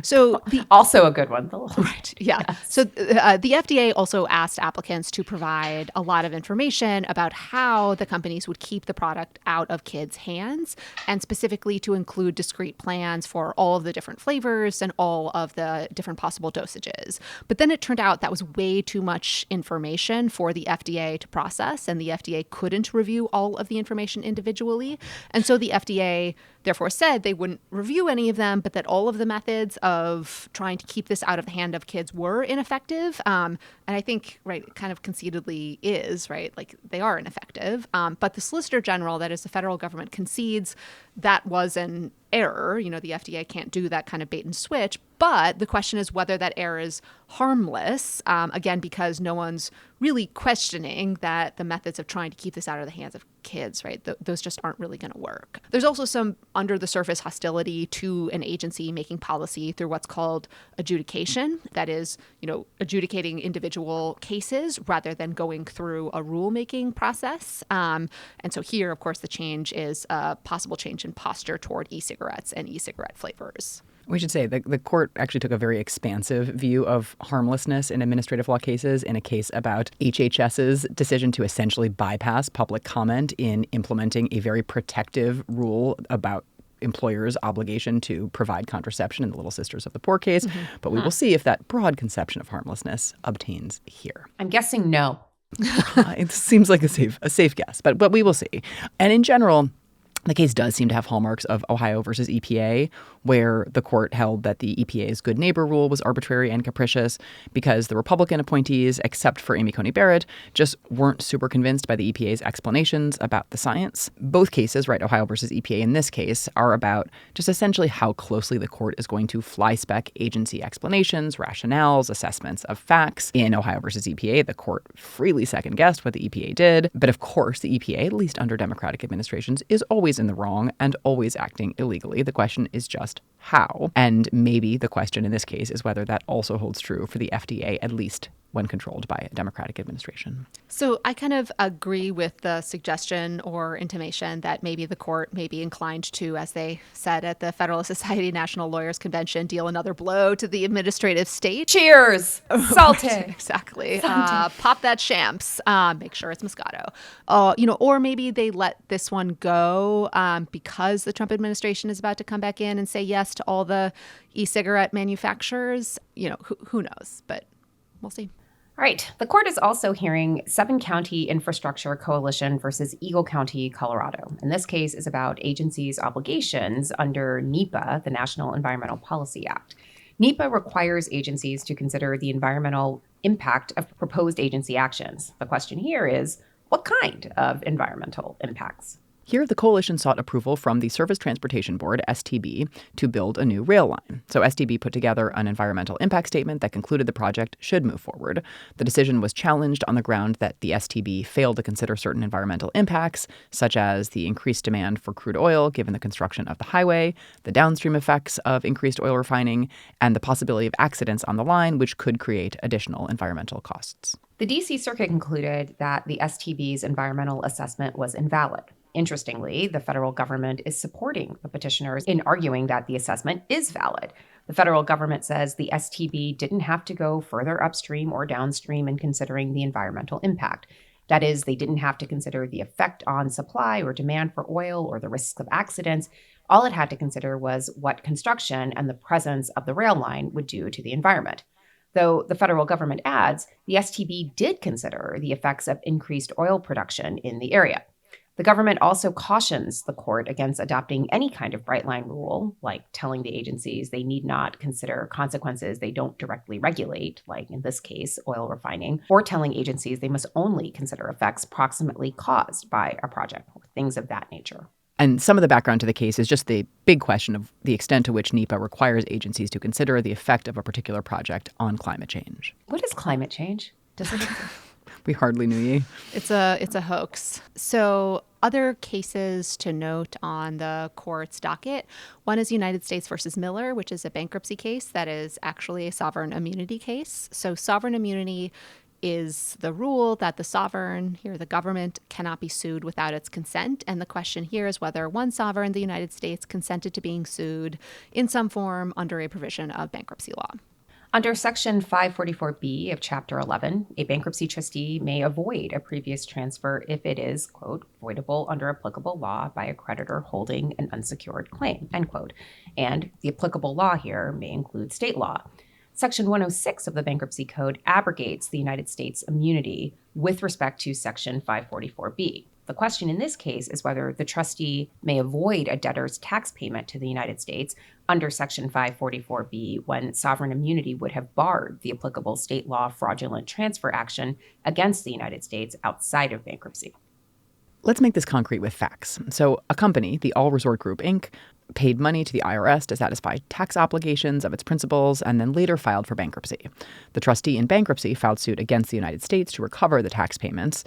So also a good one. Right. Yeah. Yes. So the FDA also asked applicants to provide a lot of information about how the companies would keep the product out of kids' hands, and specifically to include discrete plans for all of the different flavors and all of the different possible dosages. But then it turned out that was way too much information for the FDA to process, and the FDA couldn't review all of the information individually. And so the FDA therefore said they wouldn't review any of them, but that all of the methods of trying to keep this out of the hand of kids were ineffective. And I think, right, it kind of conceitedly is, right, like they are ineffective. But the Solicitor General, that is the federal government, concedes that was an error. You know, the FDA can't do that kind of bait and switch. But the question is whether that error is harmless, again, because no one's really questioning that the methods of trying to keep this out of the hands of kids, right, those just aren't really going to work. There's also some under-the-surface hostility to an agency making policy through what's called adjudication. That is, you know, adjudicating individual cases rather than going through a rulemaking process. And so here, of course, the change is a possible change in posture toward e-cigarettes and e-cigarette flavors. We should say the court actually took a very expansive view of harmlessness in administrative law cases in a case about HHS's decision to essentially bypass public comment in implementing a very protective rule about employers' obligation to provide contraception in the Little Sisters of the Poor case. Mm-hmm. But we will see if that broad conception of harmlessness obtains here. I'm guessing no. It seems like a safe guess, but we will see. And in general, the case does seem to have hallmarks of Ohio versus EPA, where the court held that the EPA's good neighbor rule was arbitrary and capricious because the Republican appointees, except for Amy Coney Barrett, just weren't super convinced by the EPA's explanations about the science. Both cases, right, Ohio versus EPA in this case, are about just essentially how closely the court is going to fly-spec agency explanations, rationales, assessments of facts. In Ohio versus EPA, the court freely second-guessed what the EPA did. But of course, the EPA, at least under Democratic administrations, is always in the wrong and always acting illegally. The question is just how. And maybe the question in this case is whether that also holds true for the FDA, at least when controlled by a Democratic administration. So I kind of agree with the suggestion or intimation that maybe the court may be inclined to, as they said at the Federalist Society National Lawyers Convention, deal another blow to the administrative state. Cheers! Salted. Exactly. Pop that Champs. Make sure it's Moscato. Or maybe they let this one go because the Trump administration is about to come back in and say yes to all the e-cigarette manufacturers. You know, who knows? But we'll see. All right. The court is also hearing 7-county infrastructure coalition versus Eagle County, Colorado. And this case is about agencies' obligations under NEPA, the National Environmental Policy Act. NEPA requires agencies to consider the environmental impact of proposed agency actions. The question here is, what kind of environmental impacts? Here, the coalition sought approval from the Surface Transportation Board, STB, to build a new rail line. So STB put together an environmental impact statement that concluded the project should move forward. The decision was challenged on the ground that the STB failed to consider certain environmental impacts, such as the increased demand for crude oil given the construction of the highway, the downstream effects of increased oil refining, and the possibility of accidents on the line, which could create additional environmental costs. The D.C. Circuit concluded that the STB's environmental assessment was invalid. Interestingly, the federal government is supporting the petitioners in arguing that the assessment is valid. The federal government says the STB didn't have to go further upstream or downstream in considering the environmental impact. That is, they didn't have to consider the effect on supply or demand for oil or the risks of accidents. All it had to consider was what construction and the presence of the rail line would do to the environment. Though the federal government adds, the STB did consider the effects of increased oil production in the area. The government also cautions the court against adopting any kind of bright line rule, like telling the agencies they need not consider consequences they don't directly regulate, like in this case, oil refining, or telling agencies they must only consider effects proximately caused by a project, or things of that nature. And some of the background to the case is just the big question of the extent to which NEPA requires agencies to consider the effect of a particular project on climate change. What is climate change? Does it We hardly knew ye. It's a hoax. So other cases to note on the court's docket, one is United States versus Miller, which is a bankruptcy case that is actually a sovereign immunity case. So sovereign immunity is the rule that the sovereign, here the government, cannot be sued without its consent. And the question here is whether one sovereign, the United States, consented to being sued in some form under a provision of bankruptcy law. Under Section 544B of Chapter 11, a bankruptcy trustee may avoid a previous transfer if it is, quote, voidable under applicable law by a creditor holding an unsecured claim, end quote. And the applicable law here may include state law. Section 106 of the Bankruptcy Code abrogates the United States immunity with respect to Section 544B. The question in this case is whether the trustee may avoid a debtor's tax payment to the United States under Section 544B when sovereign immunity would have barred the applicable state law fraudulent transfer action against the United States outside of bankruptcy. Let's make this concrete with facts. So a company, the All Resort Group, Inc., paid money to the IRS to satisfy tax obligations of its principals and then later filed for bankruptcy. The trustee in bankruptcy filed suit against the United States to recover the tax payments.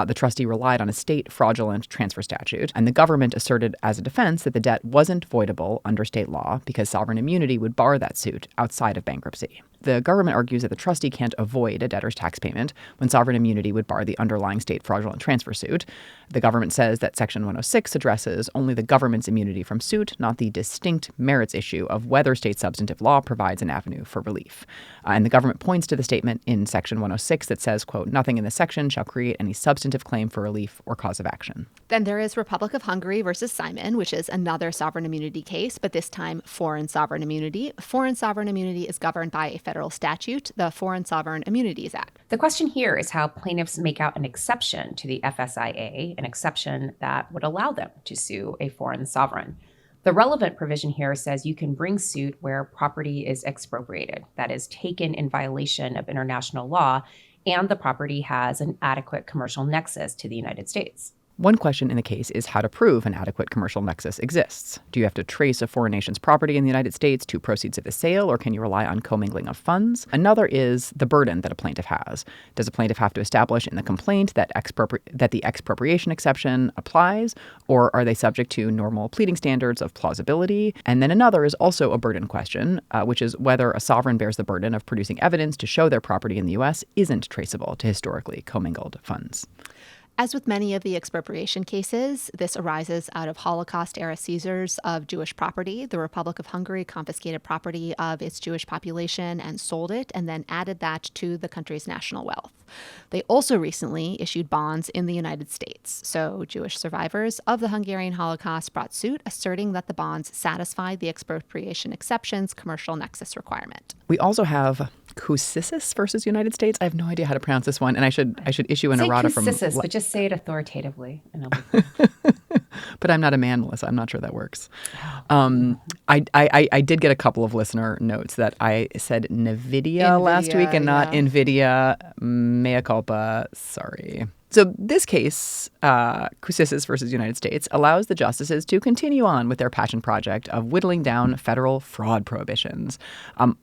The trustee relied on a state fraudulent transfer statute, and the government asserted as a defense that the debt wasn't voidable under state law because sovereign immunity would bar that suit outside of bankruptcy. The government argues that the trustee can't avoid a debtor's tax payment when sovereign immunity would bar the underlying state fraudulent transfer suit. The government says that Section 106 addresses only the government's immunity from suit, not the distinct merits issue of whether state substantive law provides an avenue for relief. And the government points to the statement in Section 106 that says, quote, "Nothing in this section shall create any substantive claim for relief or cause of action." Then there is Republic of Hungary versus Simon, which is another sovereign immunity case, but this time foreign sovereign immunity. Foreign sovereign immunity is governed by a federal statute, the Foreign Sovereign Immunities Act. The question here is how plaintiffs make out an exception to the FSIA, an exception that would allow them to sue a foreign sovereign. The relevant provision here says you can bring suit where property is expropriated, that is, taken in violation of international law, and the property has an adequate commercial nexus to the United States. One question in the case is how to prove an adequate commercial nexus exists. Do you have to trace a foreign nation's property in the United States to proceeds of the sale, or can you rely on commingling of funds? Another is the burden that a plaintiff has. Does a plaintiff have to establish in the complaint that the expropriation exception applies, or are they subject to normal pleading standards of plausibility? And then another is also a burden question, which is whether a sovereign bears the burden of producing evidence to show their property in the U.S. isn't traceable to historically commingled funds. As with many of the expropriation cases, this arises out of Holocaust-era seizures of Jewish property. The Republic of Hungary confiscated property of its Jewish population and sold it, and then added that to the country's national wealth. They also recently issued bonds in the United States. So Jewish survivors of the Hungarian Holocaust brought suit, asserting that the bonds satisfied the expropriation exception's commercial nexus requirement. We also have Cousisis versus United States. I have no idea how to pronounce this one, and I should issue an errata from. Cousisis, but just say it authoritatively. But I'm not a man, Melissa. I'm not sure that works. I did get a couple of listener notes that I said NVIDIA last week and not NVIDIA. Mea culpa. Sorry. So this case, Cousisis versus United States, allows the justices to continue on with their passion project of whittling down federal fraud prohibitions.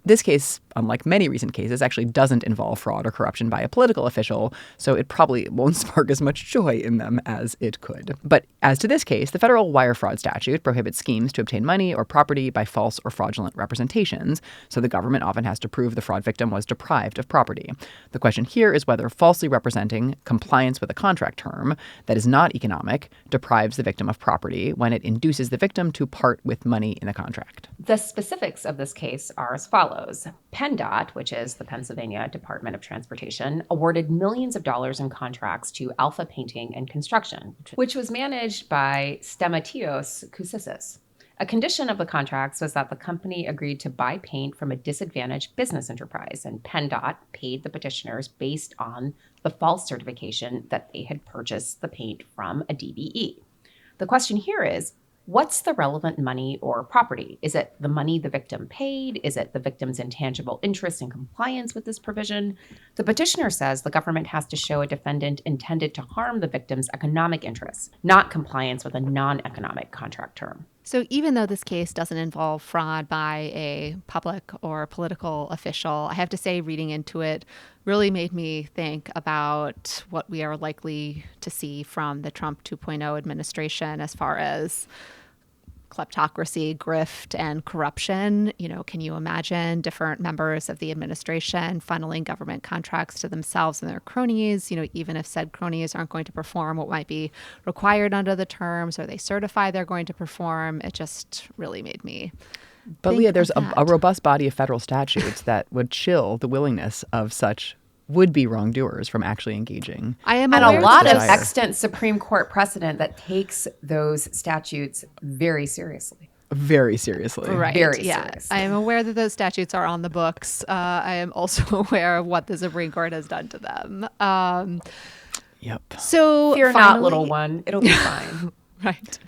This case, unlike many recent cases, actually doesn't involve fraud or corruption by a political official, so it probably won't spark as much joy in them as it could. But as to this case, the federal wire fraud statute prohibits schemes to obtain money or property by false or fraudulent representations, so the government often has to prove the fraud victim was deprived of property. The question here is whether falsely representing compliance with a contract term that is not economic deprives the victim of property when it induces the victim to part with money in the contract. The specifics of this case are as follows. PennDOT, which is the Pennsylvania Department of Transportation, awarded millions of dollars in contracts to Alpha Painting and Construction, which was managed by Stematios Cousisis. A condition of the contracts was that the company agreed to buy paint from a disadvantaged business enterprise, and PennDOT paid the petitioners based on the false certification that they had purchased the paint from a DBE. The question here is, what's the relevant money or property? Is it the money the victim paid? Is it the victim's intangible interest in compliance with this provision? The petitioner says the government has to show a defendant intended to harm the victim's economic interests, not compliance with a non-economic contract term. So even though this case doesn't involve fraud by a public or political official, I have to say reading into it really made me think about what we are likely to see from the Trump 2.0 administration as far as kleptocracy, grift, and corruption. You know, can you imagine different members of the administration funneling government contracts to themselves and their cronies? You know, even if said cronies aren't going to perform what might be required under the terms, or they certify they're going to perform, it just really made me But Leah, there's a robust body of federal statutes that would chill the willingness of such would-be wrongdoers from actually engaging. And a lot of extant Supreme Court precedent that takes those statutes very seriously. Very seriously. Right. Very yeah. seriously. I am aware that those statutes are on the books. I am also aware of what the Supreme Court has done to them. Yep. So Fear not, finally- little one. It'll be fine. Right.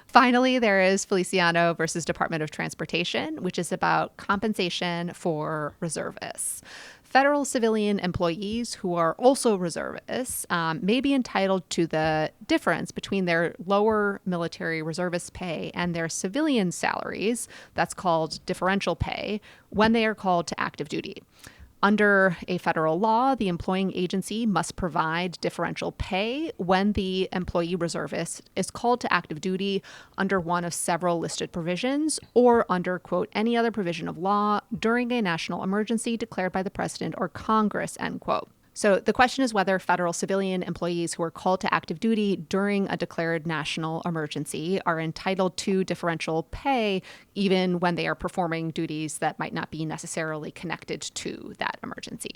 Finally, there is Feliciano versus Department of Transportation, which is about compensation for reservists. Federal civilian employees who are also reservists may be entitled to the difference between their lower military reservist pay and their civilian salaries, that's called differential pay, when they are called to active duty. Under a federal law, the employing agency must provide differential pay when the employee reservist is called to active duty under one of several listed provisions or under, quote, any other provision of law during a national emergency declared by the president or Congress, end quote. So the question is whether federal civilian employees who are called to active duty during a declared national emergency are entitled to differential pay even when they are performing duties that might not be necessarily connected to that emergency.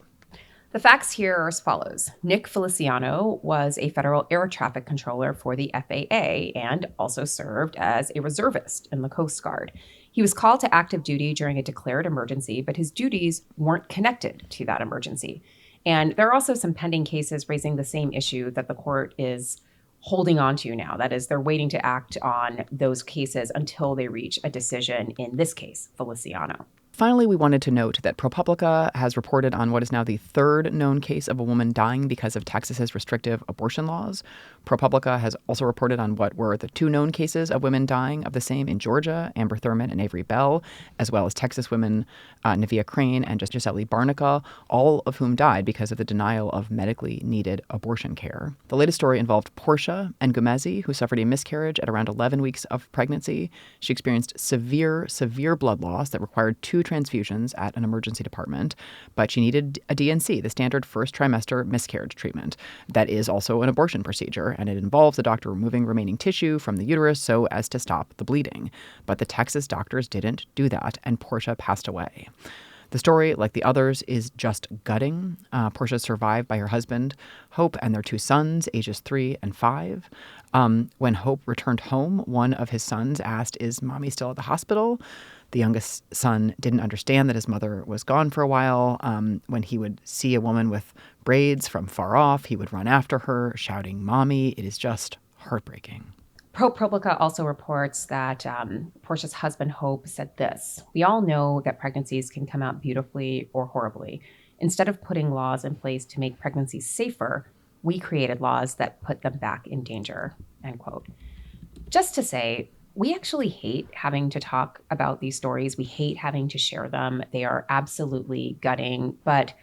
The facts here are as follows. Nick Feliciano was a federal air traffic controller for the FAA and also served as a reservist in the Coast Guard. He was called to active duty during a declared emergency, but his duties weren't connected to that emergency. And there are also some pending cases raising the same issue that the court is holding on to now. That is, they're waiting to act on those cases until they reach a decision in this case, Feliciano. Finally, we wanted to note that ProPublica has reported on what is now the third known case of a woman dying because of Texas's restrictive abortion laws. ProPublica has also reported on what were the two known cases of women dying of the same in Georgia, Amber Thurman and Avery Bell, as well as Texas women Navia Crane and Giselle Barnica, all of whom died because of the denial of medically needed abortion care. The latest story involved Portia Ngumezi, who suffered a miscarriage at around 11 weeks of pregnancy. She experienced severe blood loss that required 2 transfusions at an emergency department, but she needed a DNC, the standard first trimester miscarriage treatment. That is also an abortion procedure, and it involves the doctor removing remaining tissue from the uterus so as to stop the bleeding. But the Texas doctors didn't do that, and Portia passed away. The story, like the others, is just gutting. Portia is survived by her husband, Hope, and their 2 sons, ages 3 and 5. When Hope returned home, one of his sons asked, "Is mommy still at the hospital?" The youngest son didn't understand that his mother was gone for a while. When he would see a woman with braids from far off, he would run after her, shouting, "Mommy." It is just heartbreaking. ProPublica also reports that Portia's husband, Hope, said this: "We all know that pregnancies can come out beautifully or horribly. Instead of putting laws in place to make pregnancies safer, we created laws that put them back in danger," end quote. Just to say, we actually hate having to talk about these stories. We hate having to share them. They are absolutely gutting, but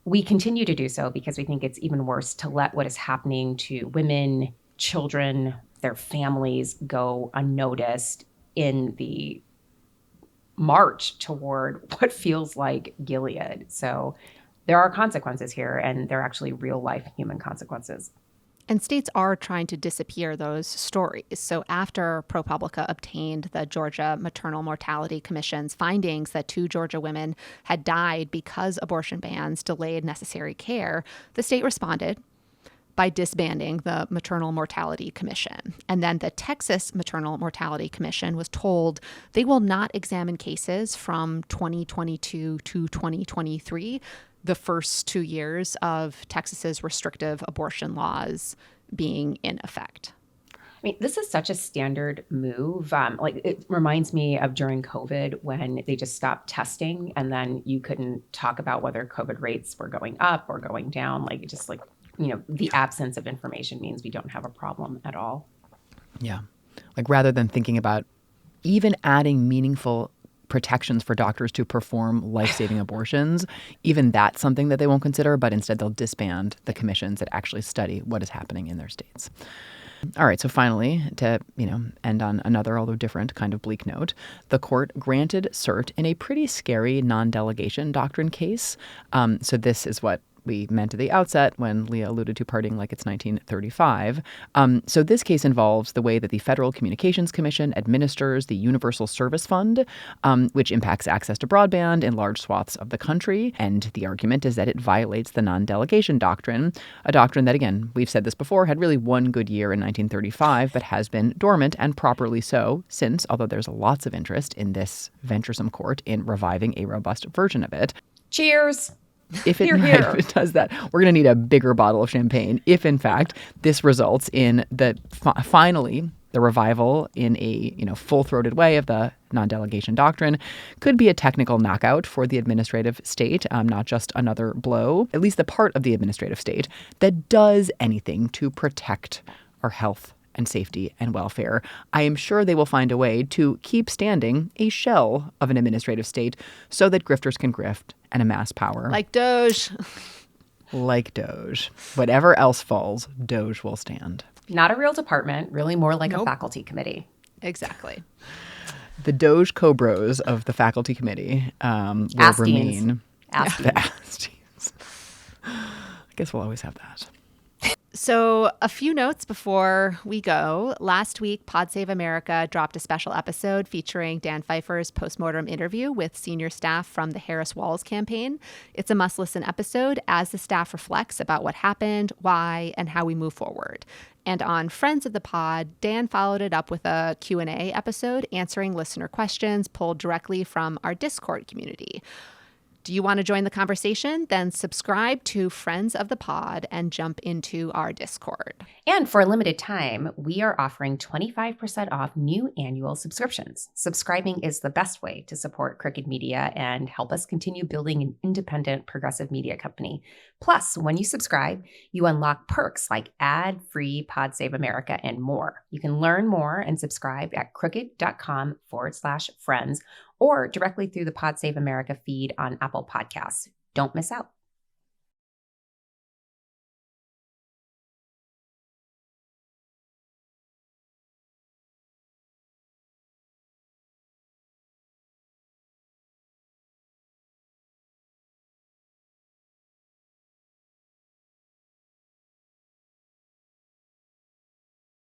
we continue to do so because we think it's even worse to let what is happening to women, children, their families go unnoticed in the march toward what feels like Gilead. So there are consequences here, and they're actually real life human consequences. And states are trying to disappear those stories. So after ProPublica obtained the Georgia Maternal Mortality Commission's findings that 2 Georgia women had died because abortion bans delayed necessary care, the state responded by disbanding the Maternal Mortality Commission. And then the Texas Maternal Mortality Commission was told they will not examine cases from 2022 to 2023, the first 2 years of Texas's restrictive abortion laws being in effect. I mean, this is such a standard move. It reminds me of during COVID when they just stopped testing and then you couldn't talk about whether COVID rates were going up or going down. The absence of information means we don't have a problem at all. Yeah. Rather than thinking about even adding meaningful protections for doctors to perform life-saving abortions, even that's something that they won't consider, but instead they'll disband the commissions that actually study what is happening in their states. All right, so finally, to end on another, although different, kind of bleak note, the court granted cert in a pretty scary non-delegation doctrine case. So this is what we meant at the outset when Leah alluded to partying like it's 1935. So this case involves the way that the Federal Communications Commission administers the Universal Service Fund, which impacts access to broadband in large swaths of the country. And the argument is that it violates the non-delegation doctrine, a doctrine that, again, we've said this before, had really one good year in 1935, but has been dormant, and properly so, since, although there's lots of interest in this venturesome court in reviving a robust version of it. Cheers. If it, Hear, hear. if it does that, we're going to need a bigger bottle of champagne. If, in fact, this results in finally the revival in a full-throated way of the non-delegation doctrine, could be a technical knockout for the administrative state, not just another blow, at least the part of the administrative state that does anything to protect our health and safety and welfare. I am sure they will find a way to keep standing a shell of an administrative state so that grifters can grift and amass power. Like Doge. Like Doge. Whatever else falls, Doge will stand. Not a real department, really more like Nope. a faculty committee. Exactly. The Doge Cobros of the faculty committee will Asteens. remain. Asteens. The Asteens. I guess we'll always have that. So a few notes before we go. Last week, Pod Save America dropped a special episode featuring Dan Pfeiffer's postmortem interview with senior staff from the Harris Walls campaign. It's a must-listen episode as the staff reflects about what happened, why, and how we move forward. And on Friends of the Pod, Dan followed it up with a Q&A episode answering listener questions pulled directly from our Discord community. Do you want to join the conversation? Then subscribe to Friends of the Pod and jump into our Discord. And for a limited time, we are offering 25% off new annual subscriptions. Subscribing is the best way to support Crooked Media and help us continue building an independent progressive media company. Plus, when you subscribe, you unlock perks like ad-free Pod Save America and more. You can learn more and subscribe at crooked.com/friends or directly through the Pod Save America feed on Apple Podcasts. Don't miss out.